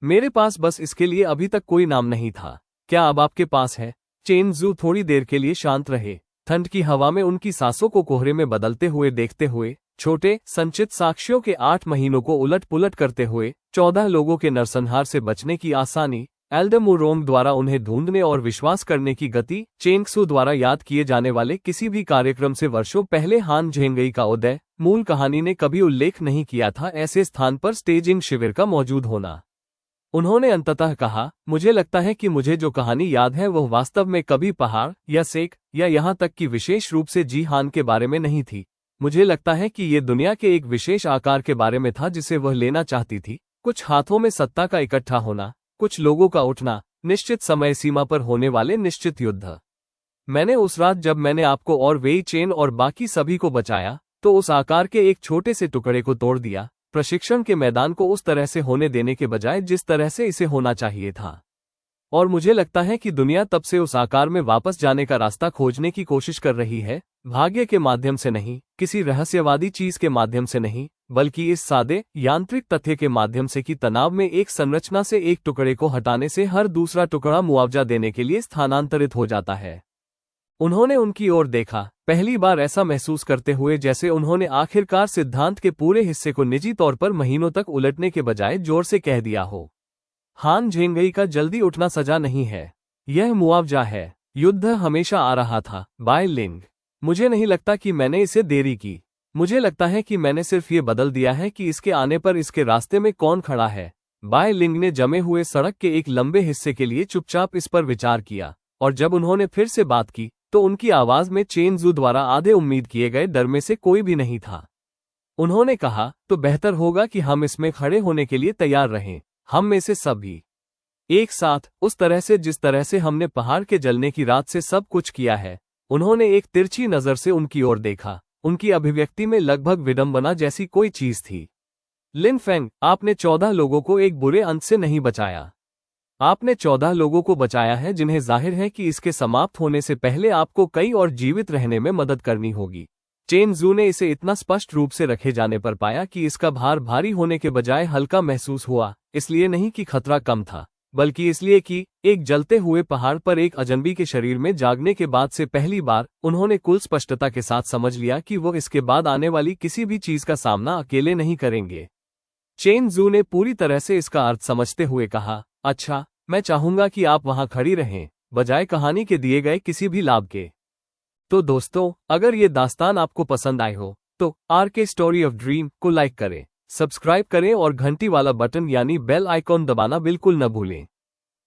मेरे पास बस इसके लिए अभी तक कोई नाम नहीं था। क्या अब आपके पास है? चेन जू थोड़ी देर के लिए शांत रहे, ठंड की हवा में उनकी सांसों को कोहरे में बदलते हुए देखते हुए, छोटे संचित साक्ष्यों के 8 महीनों को उलट पुलट करते हुए, 14 लोगों के नरसंहार से बचने की आसानी, एल्डमुरोंग द्वारा उन्हें ढूंढने और विश्वास करने की गति, चेंग त्सू द्वारा याद किए जाने वाले किसी भी कार्यक्रम से वर्षों पहले हान झेंगई का उदय, मूल कहानी ने कभी उल्लेख नहीं किया था ऐसे स्थान पर स्टेजिंग शिविर का मौजूद होना। उन्होंने अंततः कहा, मुझे लगता है कि मुझे जो कहानी याद है वह वास्तव में कभी पहाड़ या सेक या यहाँ तक कि विशेष रूप से जी हान के बारे में नहीं थी। मुझे लगता है कि ये दुनिया के एक विशेष आकार के बारे में था जिसे वह लेना चाहती थी, कुछ हाथों में सत्ता का इकट्ठा होना, कुछ लोगों का उठना, निश्चित समय सीमा पर होने वाले निश्चित युद्ध। मैंने उस रात जब मैंने आपको और वेई चेन और बाकी सभी को बचाया तो उस आकार के एक छोटे से टुकड़े को तोड़ दिया, प्रशिक्षण के मैदान को उस तरह से होने देने के बजाय जिस तरह से इसे होना चाहिए था। और मुझे लगता है कि दुनिया तब से उस आकार में वापस जाने का रास्ता खोजने की कोशिश कर रही है, भाग्य के माध्यम से नहीं, किसी रहस्यवादी चीज के माध्यम से नहीं, बल्कि इस सादे यांत्रिक तथ्य के माध्यम से कि तनाव में एक संरचना से एक टुकड़े को हटाने से हर दूसरा टुकड़ा मुआवजा देने के लिए स्थानांतरित हो जाता है। उन्होंने उनकी ओर देखा, पहली बार ऐसा महसूस करते हुए जैसे उन्होंने आखिरकार सिद्धांत के पूरे हिस्से को निजी तौर पर महीनों तक उलटने के बजाय जोर से कह दिया हो। हान झेंगई का जल्दी उठना सजा नहीं है, यह मुआवजा है। युद्ध हमेशा आ रहा था, बाय लिंग। मुझे नहीं लगता कि मैंने इसे देरी की। मुझे लगता है कि मैंने सिर्फ ये बदल दिया है कि इसके आने पर इसके रास्ते में कौन खड़ा है। बाय लिंग ने जमे हुए सड़क के एक लंबे हिस्से के लिए चुपचाप इस पर विचार किया, और जब उन्होंने फिर से बात की तो उनकी आवाज में चेन त्सू द्वारा आधे उम्मीद किए गए डर में से कोई भी नहीं था। उन्होंने कहा, तो बेहतर होगा कि हम इसमें खड़े होने के लिए तैयार रहें, हम में से सभी एक साथ, उस तरह से जिस तरह से हमने पहाड़ के जलने की रात से सब कुछ किया है। उन्होंने एक तिरछी नजर से उनकी ओर देखा, उनकी अभिव्यक्ति में लगभग विडंबना जैसी कोई चीज थी। लिन फेंग, आपने 14 लोगों को एक बुरे अंत से नहीं बचाया। आपने 14 लोगों को बचाया है जिन्हें जाहिर है कि इसके समाप्त होने से पहले आपको कई और जीवित रहने में मदद करनी होगी। चेन त्सू ने इसे इतना स्पष्ट रूप से रखे जाने पर पाया कि इसका भार भारी होने के बजाय हल्का महसूस हुआ, इसलिए नहीं कि खतरा कम था, बल्कि इसलिए कि एक जलते हुए पहाड़ पर एक अजनबी के शरीर में जागने के बाद से पहली बार उन्होंने कुल स्पष्टता के साथ समझ लिया कि वो इसके बाद आने वाली किसी भी चीज का सामना अकेले नहीं करेंगे। चेन त्सू ने पूरी तरह से इसका अर्थ समझते हुए कहा, अच्छा, मैं चाहूंगा कि आप वहां खड़ी रहें, बजाय कहानी के दिए गए किसी भी लाभ के। तो दोस्तों, अगर ये दास्तान आपको पसंद आए हो तो आरके स्टोरी ऑफ ड्रीम को लाइक करें, सब्सक्राइब करें और घंटी वाला बटन यानी बेल आइकॉन दबाना बिल्कुल न भूलें।